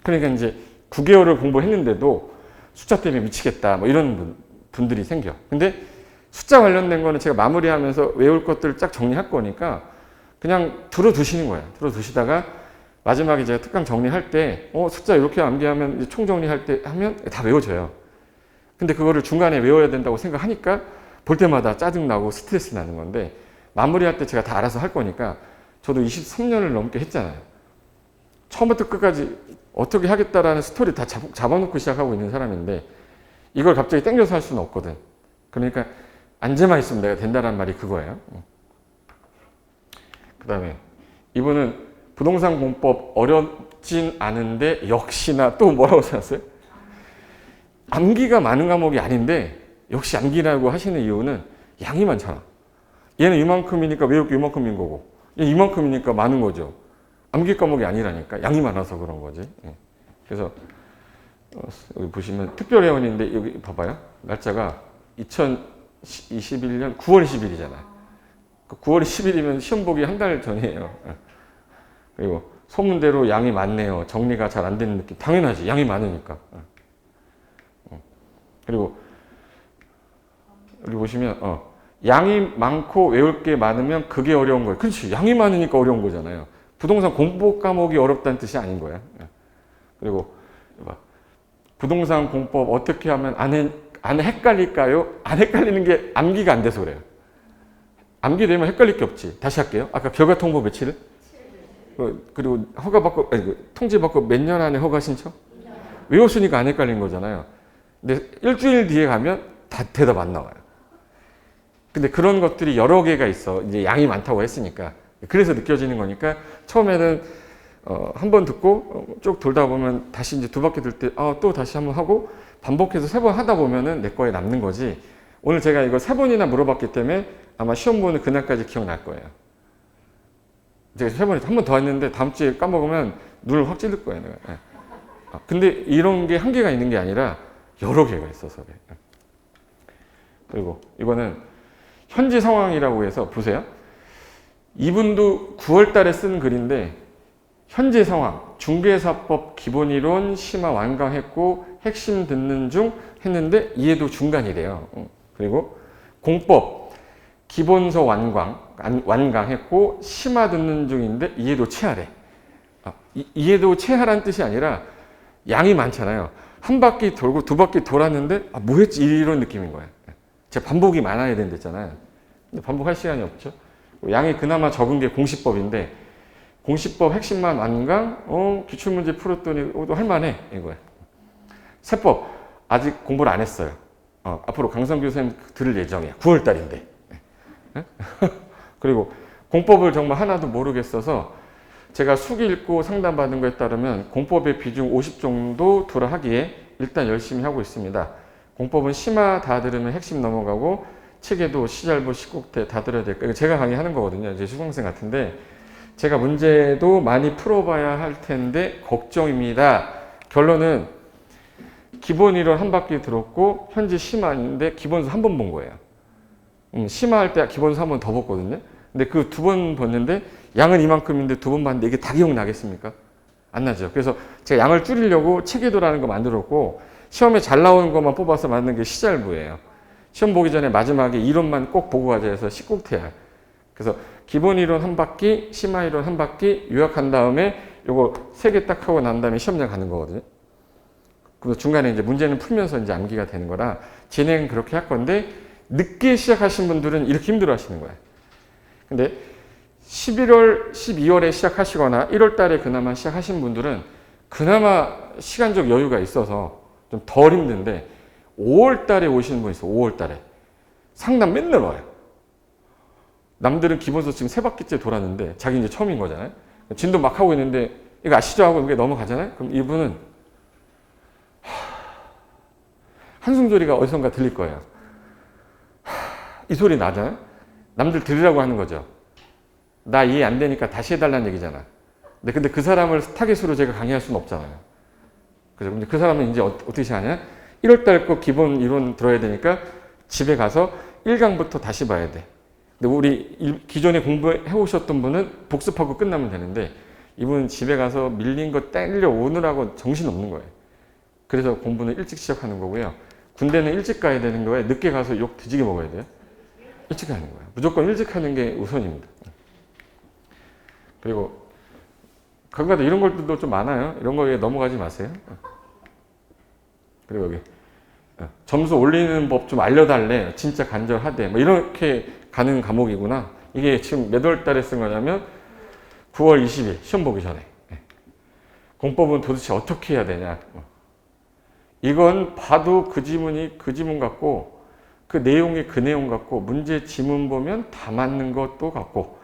그러니까 이제 9개월을 공부했는데도 숫자 때문에 미치겠다 뭐 이런 분들이 생겨. 근데 숫자 관련된 거는 제가 마무리하면서 외울 것들을 쫙 정리할 거니까 그냥 들어두시는 거예요. 들어두시다가 마지막에 제가 특강 정리할 때 숫자 이렇게 암기하면 이제 총 정리할 때 하면 다 외워져요. 근데 그거를 중간에 외워야 된다고 생각하니까 볼 때마다 짜증나고 스트레스 나는 건데 마무리할 때 제가 다 알아서 할 거니까 저도 23년을 넘게 했잖아요. 처음부터 끝까지 어떻게 하겠다라는 스토리 다 잡아놓고 시작하고 있는 사람인데 이걸 갑자기 땡겨서 할 수는 없거든. 그러니까 앉아만 있으면 내가 된다는 말이 그거예요. 그 다음에 이분은 부동산 공법 어렵진 않은데 역시나 또 뭐라고 써놨어요? 암기가 많은 과목이 아닌데 역시 암기라고 하시는 이유는 양이 많잖아. 얘는 이만큼이니까 외울 게 이만큼인 거고 얘는 이만큼이니까 많은 거죠. 암기 과목이 아니라니까 양이 많아서 그런 거지. 그래서 여기 보시면 특별회원인데 여기 봐봐요. 날짜가 2021년 9월 10일이잖아. 9월 10일이면 시험 보기 한 달 전이에요. 그리고 소문대로 양이 많네요. 정리가 잘 안 되는 느낌. 당연하지. 양이 많으니까. 그리고 여기 보시면 양이 많고 외울 게 많으면 그게 어려운 거예요. 그렇지. 양이 많으니까 어려운 거잖아요. 부동산 공법 과목이 어렵다는 뜻이 아닌 거예요. 그리고 부동산 공법 어떻게 하면 안 헷갈릴까요? 안 헷갈리는 게 암기가 안 돼서 그래요. 암기되면 헷갈릴 게 없지. 다시 할게요. 아까 결과 통보 며칠? 그리고 허가받고, 아니, 통지받고 몇 년 안에 허가 신청? 외웠으니까 안 헷갈린 거잖아요. 근데 일주일 뒤에 가면 다 대답 안 나와요. 근데 그런 것들이 여러 개가 있어. 이제 양이 많다고 했으니까. 그래서 느껴지는 거니까 처음에는 한 번 듣고 쭉 돌다 보면 다시 이제 두 바퀴 돌 때 또 다시 한번 하고 반복해서 세 번 하다 보면은 내 거에 남는 거지. 오늘 제가 이거 세 번이나 물어봤기 때문에 아마 시험 보는 그날까지 기억날 거예요. 제가 세 번에 한 번 더 했는데 다음 주에 까먹으면 눈을 확 찌를 거예요. 내가. 근데 이런 게 한계가 있는 게 아니라 여러 개가 있어서 그래. 그리고 이거는 현재 상황이라고 해서 보세요. 이분도 9월 달에 쓴 글인데 현재 상황, 중개사법 기본이론 심화 완강했고 핵심 듣는 중 했는데 이해도 중간이래요. 그리고 공법 기본서 완강했고 심화 듣는 중인데 이해도 최하래. 이해도 최하라는 뜻이 아니라 양이 많잖아요. 한 바퀴 돌고 두 바퀴 돌았는데 뭐 했지 이런 느낌인 거예요. 제가 반복이 많아야 된댔잖아요. 근데 반복할 시간이 없죠. 양이 그나마 적은 게 공시법인데 공시법 핵심만 완강, 기출문제 풀었더니 또 할만해 이거예요. 세법 아직 공부를 안 했어요. 앞으로 강성규 선생님 들을 예정이에요. 9월 달인데. 그리고 공법을 정말 하나도 모르겠어서 제가 수기 읽고 상담받은 거에 따르면 공법의 비중 50 정도 두라 하기에 일단 열심히 하고 있습니다. 공법은 심화 다 들으면 핵심 넘어가고 책에도 시잘부 시국태 다 들어야 될까? 이거 제가 강의하는 거거든요. 이제 수강생 같은데 제가 문제도 많이 풀어봐야 할 텐데 걱정입니다. 결론은 기본 이론 한 바퀴 들었고 현재 심화인데 기본서 한 번 본 거예요. 심화할 때 기본서 한 번 더 봤거든요. 근데 그 두 번 봤는데 양은 이만큼인데 두 번 봤는데 이게 다 기억나겠습니까? 안 나죠. 그래서 제가 양을 줄이려고 체계도라는 거 만들었고 시험에 잘 나오는 것만 뽑아서 만든 게 시잘부예요. 시험 보기 전에 마지막에 이론만 꼭 보고 가자 해서 식국태야. 그래서 기본 이론 한 바퀴, 심화 이론 한 바퀴 요약한 다음에 요거 세 개 딱 하고 난 다음에 시험장 가는 거거든요. 그리고 중간에 이제 문제는 풀면서 이제 암기가 되는 거라 진행은 그렇게 할 건데 늦게 시작하신 분들은 이렇게 힘들어 하시는 거예요. 근데 11월, 12월에 시작하시거나 1월 달에 그나마 시작하신 분들은 그나마 시간적 여유가 있어서 좀 덜 힘든데 5월 달에 오시는 분 있어요. 5월 달에. 상담 맨날 와요. 남들은 기본서 지금 세 바퀴째 돌았는데 자기 이제 처음인 거잖아요. 진도 막 하고 있는데 이거 아시죠? 하고 이게 넘어가잖아요. 그럼 이분은 한숨 소리가 어디선가 들릴 거예요. 이 소리 나잖아요. 남들 들으라고 하는 거죠. 나 이해 안 되니까 다시 해달라는 얘기잖아. 근데 그 사람을 타겟으로 제가 강의할 수는 없잖아요. 그죠? 근데 그 사람은 이제 어떻게 하냐? 1월달 거 기본 이론 들어야 되니까 집에 가서 1강부터 다시 봐야 돼. 근데 우리 기존에 공부해 오셨던 분은 복습하고 끝나면 되는데 이분은 집에 가서 밀린 거 때려 오느라고 정신 없는 거예요. 그래서 공부는 일찍 시작하는 거고요. 군대는 일찍 가야 되는 거예요. 늦게 가서 욕 뒤지게 먹어야 돼요. 일찍 하는 거예요. 무조건 일찍 하는 게 우선입니다. 그리고 가끔가다 이런 것들도 좀 많아요. 이런 거에 넘어가지 마세요. 그리고 여기 점수 올리는 법 좀 알려달래. 진짜 간절하대. 뭐 이렇게 가는 과목이구나. 이게 지금 몇 월 달에 쓴 거냐면 9월 20일 시험 보기 전에. 공법은 도대체 어떻게 해야 되냐. 이건 봐도 그 지문이 그 지문 같고 그 내용이 그 내용 같고 문제 지문 보면 다 맞는 것도 같고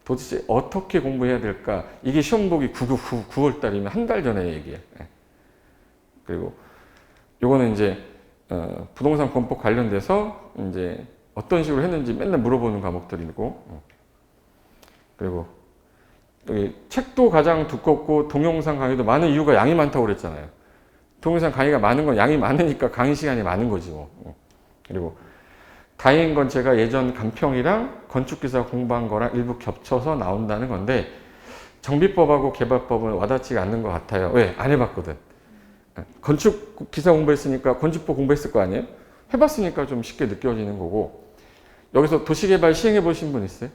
도대체 어떻게 공부해야 될까? 이게 시험 보기 9월 달이면 한 달 전에 얘기해. 그리고 요거는 이제 부동산 공법 관련돼서 이제 어떤 식으로 했는지 맨날 물어보는 과목들이고 그리고 여기 책도 가장 두껍고 동영상 강의도 많은 이유가 양이 많다고 그랬잖아요. 동영상 강의가 많은 건 양이 많으니까 강의 시간이 많은 거지 뭐. 그리고 다행인 건 제가 예전 간평이랑 건축기사 공부한 거랑 일부 겹쳐서 나온다는 건데 정비법하고 개발법은 와닿지가 않는 것 같아요. 왜? 안 해봤거든. 건축기사 공부했으니까 건축법 공부했을 거 아니에요? 해봤으니까 좀 쉽게 느껴지는 거고 여기서 도시개발 시행해 보신 분 있어요?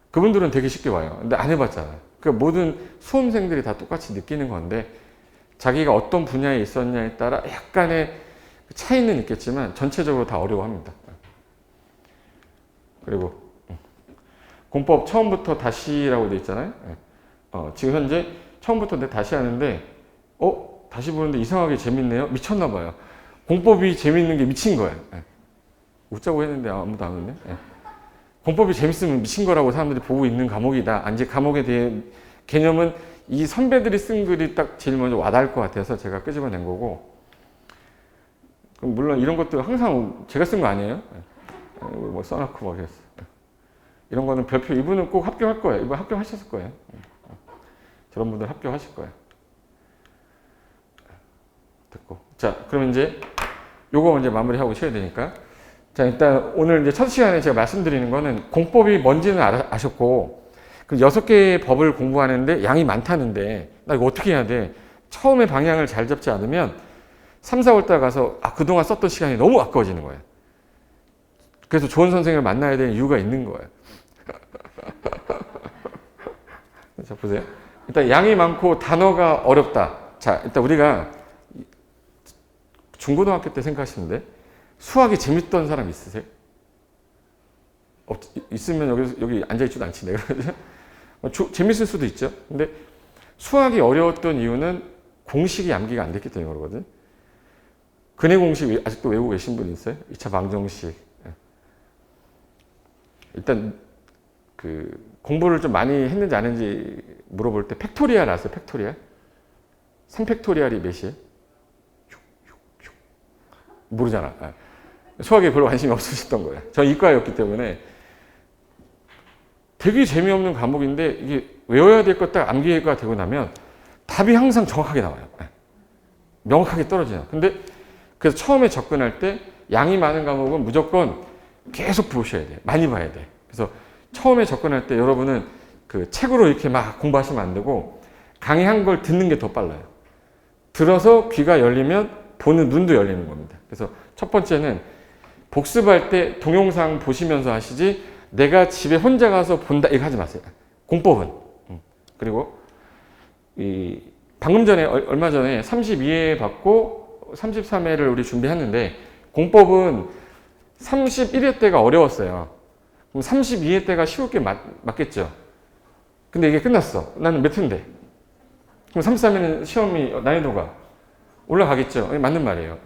그분들은 되게 쉽게 와요. 근데 안 해봤잖아요. 그러니까 모든 수험생들이 다 똑같이 느끼는 건데 자기가 어떤 분야에 있었냐에 따라 약간의 차이는 있겠지만 전체적으로 다 어려워합니다. 그리고 공법 처음부터 다시라고 돼 있잖아요. 지금 현재 처음부터 내 다시 하는데 다시 보는데 이상하게 재밌네요. 미쳤나 봐요. 공법이 재밌는 게 미친 거예요. 예. 웃자고 했는데 아무도 안 웃네. 예. 공법이 재밌으면 미친 거라고 사람들이 보고 있는 과목이다. 이제 과목에 대해 개념은 이 선배들이 쓴 글이 딱 제일 먼저 와닿을 것 같아서 제가 끄집어낸 거고, 그럼 물론 이런 것도 항상 제가 쓴 거 아니에요. 예. 뭐 써놓고 막 그랬어. 예. 이런 거는 별표, 이분은 꼭 합격할 거예요. 이분 합격하셨을 거예요. 예. 저런 분들 합격하실 거예요. 듣고. 자, 그럼 이제 요거 이제 마무리하고 쉬어야 되니까. 자, 일단 오늘 이제 첫 시간에 제가 말씀드리는 거는 공법이 뭔지는 아셨고, 그 6개의 법을 공부하는데 양이 많다는데, 나 이거 어떻게 해야 돼? 처음에 방향을 잘 잡지 않으면 3, 4월 달 가서 그동안 썼던 시간이 너무 아까워지는 거예요. 그래서 좋은 선생님을 만나야 되는 이유가 있는 거예요. 자, 보세요. 일단 양이 많고 단어가 어렵다. 자, 일단 우리가 중고등학교 때 생각하시는데 수학이 재밌던 사람 있으세요? 있으면 여기 앉아있지도 않지, 내가. 재밌을 수도 있죠. 근데 수학이 어려웠던 이유는 공식이 암기가 안 됐기 때문에 그러거든. 근해 공식 아직도 외우고 계신 분 있어요? 2차 방정식. 일단 그 공부를 좀 많이 했는지 안 했는지 물어볼 때 팩토리얼 아세요? 팩토리얼? 3팩토리얼이 몇이에요? 모르잖아. 수학에 별로 관심이 없으셨던 거예요. 저는 이과였기 때문에 되게 재미없는 과목인데 이게 외워야 될 것 딱 암기가 되고 나면 답이 항상 정확하게 나와요. 명확하게 떨어져요. 근데 그래서 처음에 접근할 때 양이 많은 과목은 무조건 계속 보셔야 돼요. 많이 봐야 돼. 그래서 처음에 접근할 때 여러분은 그 책으로 이렇게 막 공부하시면 안 되고 강의한 걸 듣는 게 더 빨라요. 들어서 귀가 열리면 보는 눈도 열리는 겁니다. 그래서 첫 번째는 복습할 때 동영상 보시면서 하시지 내가 집에 혼자 가서 본다 이거 하지 마세요. 공법은. 그리고 방금 전에 얼마 전에 32회 받고 33회를 우리 준비했는데 공법은 31회 때가 어려웠어요. 그럼 32회 때가 쉬울 게 맞겠죠. 근데 이게 끝났어. 나는 몇 회인데. 그럼 33회는 시험이 난이도가 올라가겠죠. 맞는 말이에요.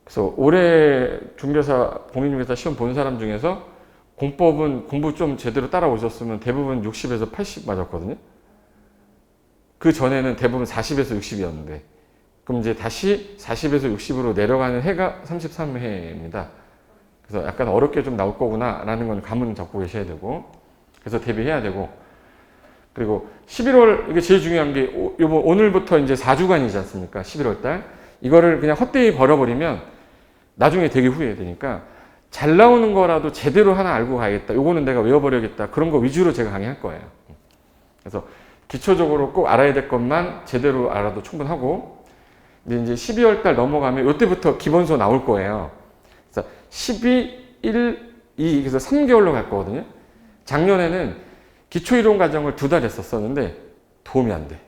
그래서 올해 중개사, 공인중개사 시험 본 사람 중에서 공법은 공부 좀 제대로 따라오셨으면 대부분 60에서 80 맞았거든요. 그 전에는 대부분 40에서 60이었는데 그럼 이제 다시 40에서 60으로 내려가는 해가 33회입니다. 그래서 약간 어렵게 좀 나올 거구나 라는 건 감은 잡고 계셔야 되고 그래서 대비해야 되고 그리고 11월 이게 제일 중요한 게 오늘부터 이제 4주간이지 않습니까? 11월 달 이거를 그냥 헛되이 버려버리면 나중에 되게 후회되니까 잘 나오는 거라도 제대로 하나 알고 가야겠다. 요거는 내가 외워버려야겠다. 그런 거 위주로 제가 강의할 거예요. 그래서 기초적으로 꼭 알아야 될 것만 제대로 알아도 충분하고 근데 이제 12월 달 넘어가면 이때부터 기본서 나올 거예요. 그래서 12, 1, 2 그래서 3개월로 갈 거거든요. 작년에는 기초이론 과정을 2달 했었었는데 도움이 안 돼.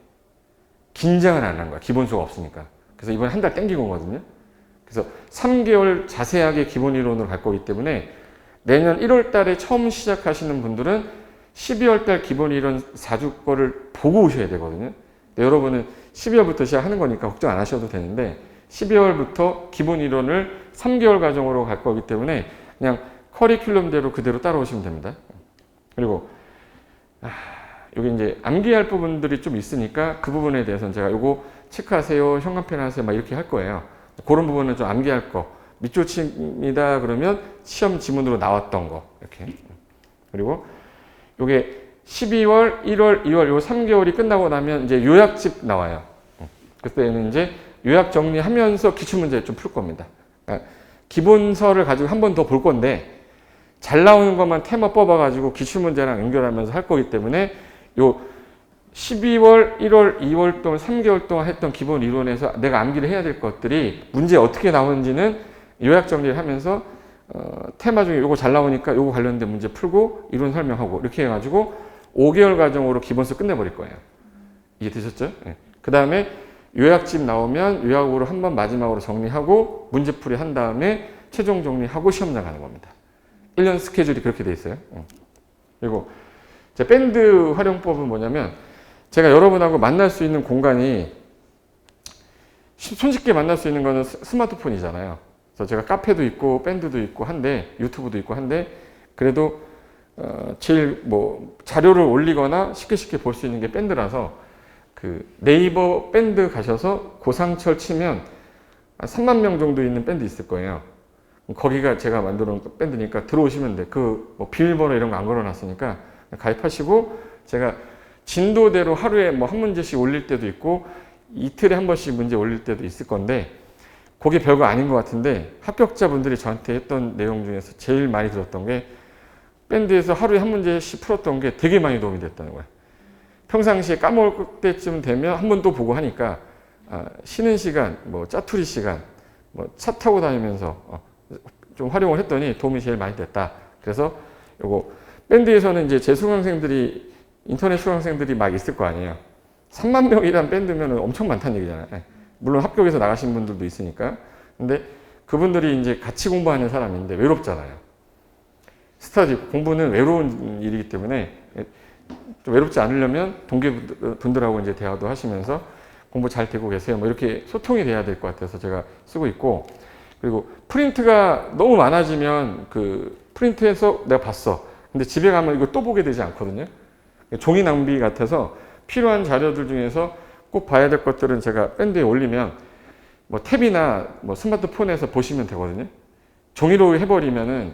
긴장을 안 한 거야. 기본수가 없으니까. 그래서 이번에 한 달 땡긴 거거든요. 그래서 3개월 자세하게 기본 이론으로 갈 거기 때문에 내년 1월 달에 처음 시작하시는 분들은 12월 달 기본 이론 4주 거를 보고 오셔야 되거든요. 여러분은 12월부터 시작하는 거니까 걱정 안 하셔도 되는데 12월부터 기본 이론을 3개월 과정으로 갈 거기 때문에 그냥 커리큘럼대로 그대로 따라오시면 됩니다. 그리고 여기 이제 암기할 부분들이 좀 있으니까 그 부분에 대해서는 제가 요거 체크하세요, 현관펜 하세요 막 이렇게 할 거예요. 그런 부분은 좀 암기할 거. 밑줄칩니다 그러면 시험 지문으로 나왔던 거 이렇게. 그리고 요게 12월, 1월, 2월 요 3개월이 끝나고 나면 이제 요약집 나와요. 그때는 이제 요약 정리하면서 기출문제 좀 풀 겁니다. 그러니까 기본서를 가지고 한 번 더 볼 건데 잘 나오는 것만 테마 뽑아가지고 기출문제랑 연결하면서 할 거기 때문에 요 12월, 1월, 2월 동안 3개월 동안 했던 기본 이론에서 내가 암기를 해야 될 것들이 문제 어떻게 나오는지는 요약 정리를 하면서 테마 중에 요거 잘 나오니까 요거 관련된 문제 풀고 이론 설명하고 이렇게 해가지고 5개월 과정으로 기본서 끝내버릴 거예요. 이해되셨죠? 네. 그 다음에 요약집 나오면 요약으로 한번 마지막으로 정리하고 문제풀이 한 다음에 최종 정리하고 시험 나가는 겁니다. 1년 스케줄이 그렇게 돼 있어요. 그리고 제 밴드 활용법은 뭐냐면 제가 여러분하고 만날 수 있는 공간이 손쉽게 만날 수 있는 거는 스마트폰이잖아요. 그래서 제가 카페도 있고 밴드도 있고 한데 유튜브도 있고 한데 그래도 제일 뭐 자료를 올리거나 쉽게 볼 수 있는 게 밴드라서 그 네이버 밴드 가셔서 고상철 치면 한 3만 명 정도 있는 밴드 있을 거예요. 거기가 제가 만들어 놓은 밴드니까 들어오시면 돼. 그 뭐 비밀번호 이런 거 안 걸어놨으니까 가입하시고 제가 진도대로 하루에 뭐 한 문제씩 올릴 때도 있고 이틀에 한 번씩 문제 올릴 때도 있을 건데 그게 별거 아닌 것 같은데 합격자분들이 저한테 했던 내용 중에서 제일 많이 들었던 게 밴드에서 하루에 한 문제씩 풀었던 게 되게 많이 도움이 됐다는 거예요. 평상시에 까먹을 때쯤 되면 한 번 또 보고 하니까 쉬는 시간, 뭐 짜투리 시간, 뭐 차 타고 다니면서 좀 활용을 했더니 도움이 제일 많이 됐다. 그래서 요거 밴드에서는 이제 제 수강생들이 인터넷 수강생들이 막 있을 거 아니에요. 3만 명이란 밴드면 엄청 많다는 얘기잖아요. 물론 합격해서 나가신 분들도 있으니까. 근데 그분들이 이제 같이 공부하는 사람인데 외롭잖아요. 스터디 공부는 외로운 일이기 때문에 좀 외롭지 않으려면 동기분들하고 이제 대화도 하시면서 공부 잘 되고 계세요. 뭐 이렇게 소통이 돼야 될 것 같아서 제가 쓰고 있고 그리고 프린트가 너무 많아지면 그 프린트해서 내가 봤어. 근데 집에 가면 이거 또 보게 되지 않거든요. 종이 낭비 같아서 필요한 자료들 중에서 꼭 봐야 될 것들은 제가 밴드에 올리면 뭐 탭이나 뭐 스마트폰에서 보시면 되거든요. 종이로 해버리면은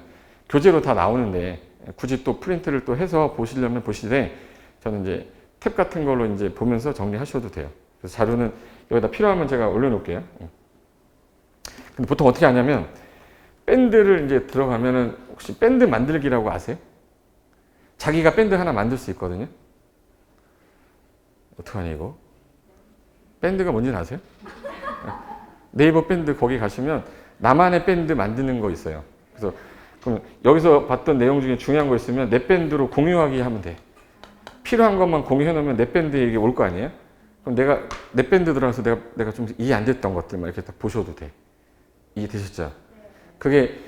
교재로 다 나오는데 굳이 또 프린트를 또 해서 보시려면 보시되 저는 이제 탭 같은 걸로 이제 보면서 정리하셔도 돼요. 그래서 자료는 여기다 필요하면 제가 올려놓을게요. 근데 보통 어떻게 하냐면 밴드를 이제 들어가면은 혹시 밴드 만들기라고 아세요? 자기가 밴드 하나 만들 수 있거든요. 어떡하냐 이거? 밴드가 뭔지는 아세요? 네이버 밴드 거기 가시면 나만의 밴드 만드는 거 있어요. 그래서 그럼 여기서 봤던 내용 중에 중요한 거 있으면 내 밴드로 공유하기 하면 돼. 필요한 것만 공유해 놓으면 내 밴드에 이게 올 거 아니에요? 그럼 내가 내 밴드 들어가서 내가 좀 이해 안 됐던 것들만 이렇게 딱 보셔도 돼. 이해 되셨죠? 그게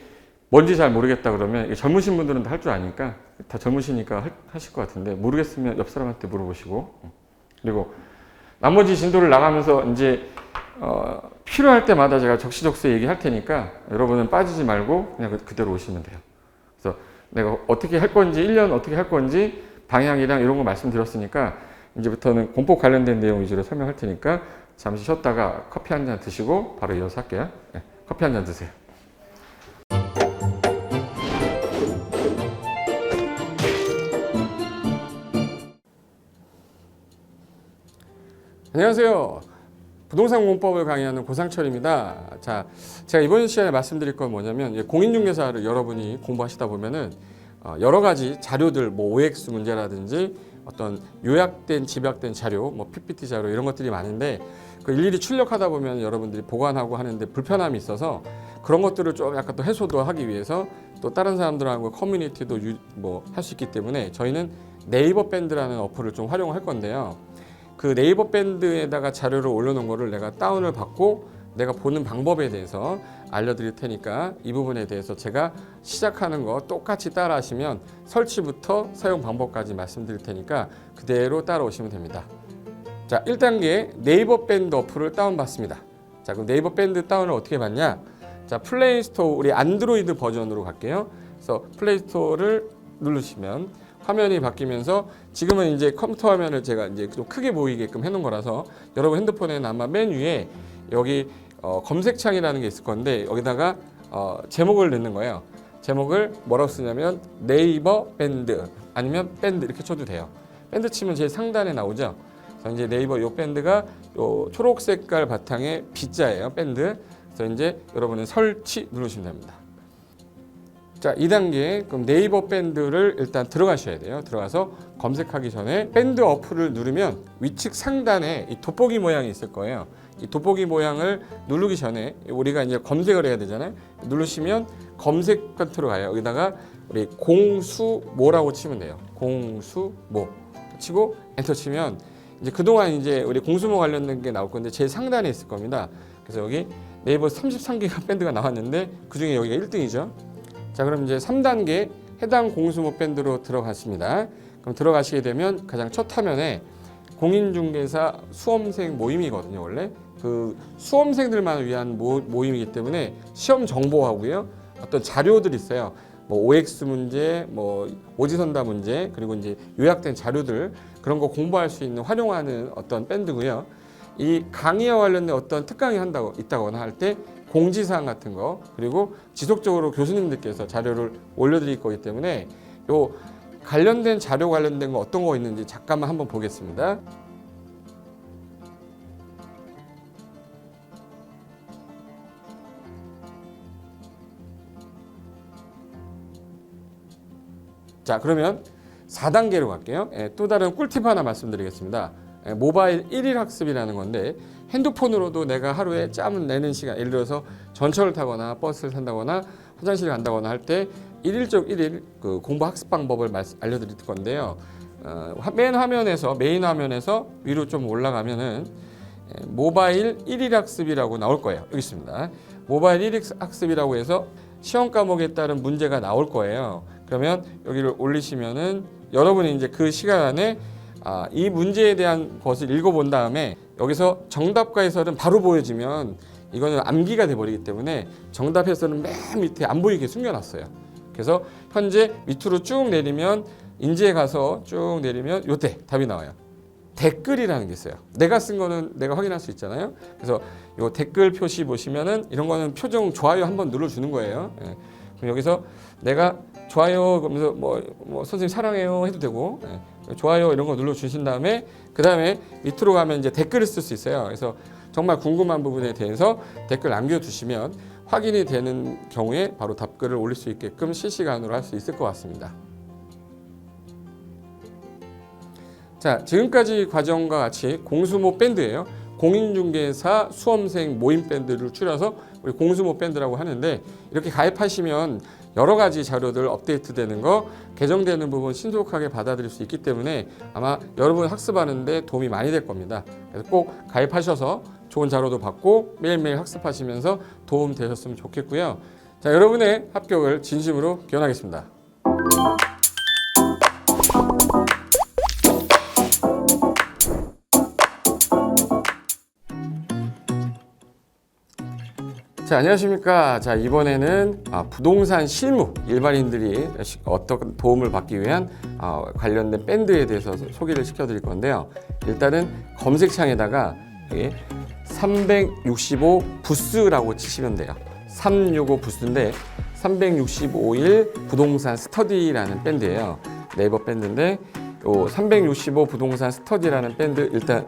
뭔지 잘 모르겠다 그러면 젊으신 분들은 다 할 줄 아니까 다 젊으시니까 하실 것 같은데 모르겠으면 옆 사람한테 물어보시고 그리고 나머지 진도를 나가면서 이제 필요할 때마다 제가 적시적소에 얘기할 테니까 여러분은 빠지지 말고 그냥 그대로 오시면 돼요. 그래서 내가 어떻게 할 건지 1년 어떻게 할 건지 방향이랑 이런 거 말씀드렸으니까 이제부터는 공법 관련된 내용 위주로 설명할 테니까 잠시 쉬었다가 커피 한 잔 드시고 바로 이어서 할게요. 네, 커피 한 잔 드세요. 안녕하세요. 부동산 공법을 강의하는 고상철입니다. 자, 제가 이번 시간에 말씀드릴 건 뭐냐면 공인중개사를 여러분이 공부하시다 보면은 여러 가지 자료들, 뭐 OX 문제라든지 어떤 요약된, 집약된 자료, 뭐 PPT 자료 이런 것들이 많은데 그 일일이 출력하다 보면 여러분들이 보관하고 하는데 불편함이 있어서 그런 것들을 좀 약간 또 해소도 하기 위해서 또 다른 사람들하고 커뮤니티도 뭐 할 수 있기 때문에 저희는 네이버 밴드라는 어플을 좀 활용할 건데요. 그 네이버 밴드에다가 자료를 올려놓은 거를 내가 다운을 받고 내가 보는 방법에 대해서 알려드릴 테니까 이 부분에 대해서 제가 시작하는 거 똑같이 따라 하시면 설치부터 사용 방법까지 말씀드릴 테니까 그대로 따라오시면 됩니다. 자, 1단계 네이버 밴드 어플을 다운받습니다. 자, 그럼 네이버 밴드 다운을 어떻게 받냐? 자, 플레이스토어 우리 안드로이드 버전으로 갈게요. 그래서 플레이스토어를 누르시면 화면이 바뀌면서 지금은 이제 컴퓨터 화면을 제가 이제 좀 크게 보이게끔 해놓은 거라서 여러분 핸드폰에는 아마 맨 위에 여기 검색창이라는 게 있을 건데 여기다가 제목을 넣는 거예요. 제목을 뭐라고 쓰냐면 네이버 밴드 아니면 밴드 이렇게 쳐도 돼요. 밴드 치면 제일 상단에 나오죠. 그래서 이제 네이버 요 밴드가 요 초록 색깔 바탕에 B자예요. 밴드. 그래서 이제 여러분은 설치 누르시면 됩니다. 자, 2단계 그럼 네이버 밴드를 일단 들어가셔야 돼요. 들어가서 검색하기 전에 밴드 어플을 누르면 위측 상단에 이 돋보기 모양이 있을 거예요. 이 돋보기 모양을 누르기 전에 우리가 이제 검색을 해야 되잖아요. 누르시면 검색 컨트로 가요. 여기다가 우리 공수모라고 치면 돼요. 공수모 치고 엔터 치면 이제 그동안 이제 우리 공수모 관련된 게 나올 건데 제일 상단에 있을 겁니다. 그래서 여기 네이버 33개가 밴드가 나왔는데 그 중에 여기가 1등이죠. 자, 그럼 이제 3단계 해당 공수모 밴드로 들어갔습니다. 그럼 그럼 들어가시게 되면 가장 첫 화면에 공인중개사 수험생 모임이거든요. 원래 그 수험생들만 위한 모임이기 때문에 시험 정보하고요, 어떤 자료들이 있어요. 뭐 OX 문제, 뭐 오지선다 문제, 그리고 이제 요약된 자료들, 그런 거 공부할 수 있는, 활용하는 어떤 밴드고요. 이 강의와 관련된 어떤 특강이 있다거나 할 때 공지사항 같은 거, 그리고 지속적으로 교수님들께서 자료를 올려드릴 거기 때문에 요 관련된 자료 관련된 거 어떤 거 있는지 잠깐만 한번 보겠습니다. 자, 그러면 4단계로 갈게요. 또 다른 꿀팁 하나 말씀드리겠습니다. 모바일 1일 학습이라는 건데, 핸드폰으로도 내가 하루에 짬을 내는 시간, 예를 들어서 전철을 타거나 버스를 탄다거나 화장실을 간다거나 할 때 1일 그 공부 학습 방법을 알려드릴 건데요. 메인 화면에서 위로 좀 올라가면은 모바일 1일 학습이라고 나올 거예요. 여기 있습니다. 모바일 1일 학습이라고 해서 시험 과목에 따른 문제가 나올 거예요. 그러면 여기를 올리시면은 여러분이 이제 그 시간 안에 이 문제에 대한 것을 읽어본 다음에 여기서 정답과 해설은 바로 보여지면 이거는 암기가 돼버리기 때문에 정답 해설은 맨 밑에 안 보이게 숨겨놨어요. 그래서 현재 밑으로 쭉 내리면, 인지에 가서 쭉 내리면 요때 답이 나와요. 댓글이라는 게 있어요. 내가 쓴 거는 내가 확인할 수 있잖아요. 그래서 요 댓글 표시 보시면은 이런 거는 표정 좋아요 한번 눌러주는 거예요. 그럼 여기서 내가 좋아요 그러면서 뭐 선생님 사랑해요 해도 되고, 좋아요 이런 거 눌러주신 다음에 그 다음에 밑으로 가면 이제 댓글을 쓸 수 있어요. 그래서 정말 궁금한 부분에 대해서 댓글 남겨주시면 확인이 되는 경우에 바로 답글을 올릴 수 있게끔 실시간으로 할 수 있을 것 같습니다. 자, 지금까지 과정과 같이 공수모 밴드예요. 공인중개사 수험생 모임 밴드를 줄여서 우리 공수모 밴드라고 하는데, 이렇게 가입하시면 여러 가지 자료들 업데이트되는 거, 개정되는 부분 신속하게 받아들일 수 있기 때문에 아마 여러분 학습하는데 도움이 많이 될 겁니다. 그래서 꼭 가입하셔서 좋은 자료도 받고 매일매일 학습하시면서 도움 되셨으면 좋겠고요. 자, 여러분의 합격을 진심으로 기원하겠습니다. 자, 안녕하십니까. 자, 이번에는 부동산 실무, 일반인들이 어떤 도움을 받기 위한 관련된 밴드에 대해서 소개를 시켜드릴 건데요. 일단은 검색창에다가 365 부스라고 치시면 돼요. 365 부스인데 365일 부동산 스터디라는 밴드예요. 네이버 밴드인데 요 365 부동산 스터디라는 밴드 일단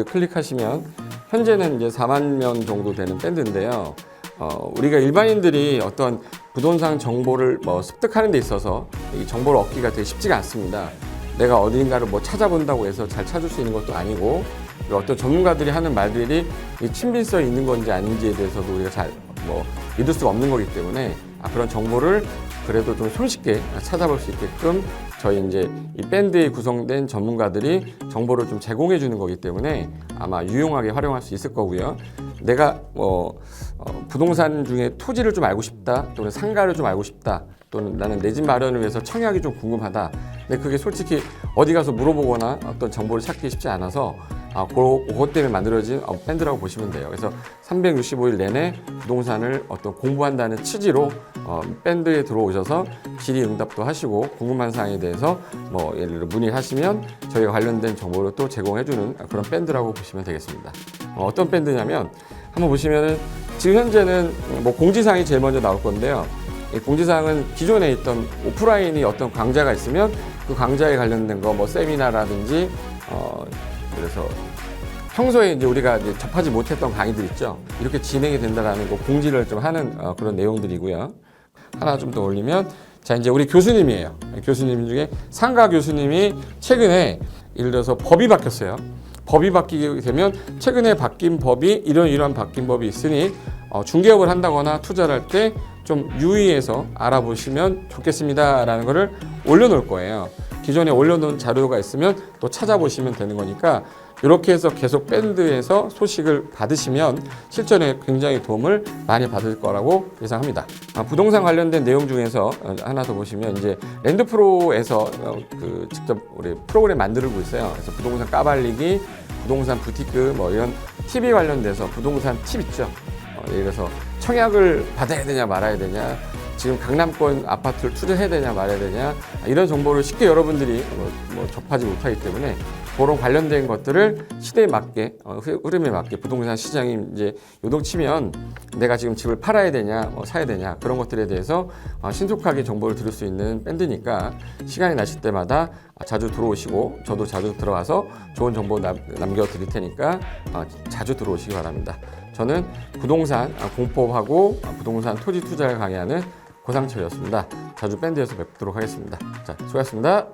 클릭하시면 현재는 이제 4만 명 정도 되는 밴드인데요. 우리가 일반인들이 어떤 부동산 정보를 습득하는 데 있어서 이 정보를 얻기가 되게 쉽지가 않습니다. 내가 어딘가를 찾아본다고 해서 잘 찾을 수 있는 것도 아니고, 어떤 전문가들이 하는 말들이 이 친밀성이 있는 건지 아닌지에 대해서도 우리가 잘 믿을 수가 없는 거기 때문에 그런 정보를 그래도 좀 손쉽게 찾아볼 수 있게끔 저희 이제 이 밴드에 구성된 전문가들이 정보를 좀 제공해 주는 거기 때문에 아마 유용하게 활용할 수 있을 거고요. 내가 부동산 중에 토지를 좀 알고 싶다, 또는 상가를 좀 알고 싶다, 또는 나는 내 집 마련을 위해서 청약이 좀 궁금하다. 근데 그게 솔직히 어디 가서 물어보거나 어떤 정보를 찾기 쉽지 않아서 그것 때문에 만들어진 밴드라고 보시면 돼요. 그래서 365일 내내 부동산을 공부한다는 취지로 밴드에 들어오셔서 질의응답도 하시고 궁금한 사항에 대해서 예를 들어 문의를 하시면 저희가 관련된 정보를 또 제공해주는 그런 밴드라고 보시면 되겠습니다. 어떤 밴드냐면 한번 보시면은 지금 현재는 공지사항이 제일 먼저 나올 건데요. 이 공지사항은 기존에 있던 오프라인이 어떤 강좌가 있으면 그 강좌에 관련된 거 세미나라든지 그래서 평소에 이제 우리가 이제 접하지 못했던 강의들 있죠. 이렇게 진행이 된다라는 거 공지를 좀 하는 그런 내용들이고요. 하나 좀 더 올리면, 자, 이제 우리 교수님이에요. 교수님 중에 상가 교수님이 최근에 예를 들어서 법이 바뀌었어요. 법이 바뀌게 되면 최근에 바뀐 법이 이러한 바뀐 법이 있으니 중개업을 한다거나 투자를 할 때 좀 유의해서 알아보시면 좋겠습니다라는 거를 올려놓을 거예요. 기존에 올려놓은 자료가 있으면 또 찾아보시면 되는 거니까 이렇게 해서 계속 밴드에서 소식을 받으시면 실전에 굉장히 도움을 많이 받을 거라고 예상합니다. 부동산 관련된 내용 중에서 하나 더 보시면 이제 랜드프로에서 그 직접 우리 프로그램 만들고 있어요. 그래서 부동산 까발리기, 부동산 부티크 뭐 이런 팁이 관련돼서 부동산 팁 있죠. 예를 들어서 청약을 받아야 되냐 말아야 되냐, 지금 강남권 아파트를 투자해야 되냐 말아야 되냐, 이런 정보를 쉽게 여러분들이 접하지 못하기 때문에 그런 관련된 것들을 시대에 맞게 흐름에 맞게 부동산 시장이 이제 요동치면 내가 지금 집을 팔아야 되냐 사야 되냐 그런 것들에 대해서 신속하게 정보를 들을 수 있는 밴드니까 시간이 나실 때마다 자주 들어오시고 저도 자주 들어와서 좋은 정보 남겨드릴 테니까 자주 들어오시기 바랍니다. 저는 부동산 공법하고 부동산 토지 투자를 강의하는 고상철이었습니다. 자주 밴드에서 뵙도록 하겠습니다. 자, 수고하셨습니다.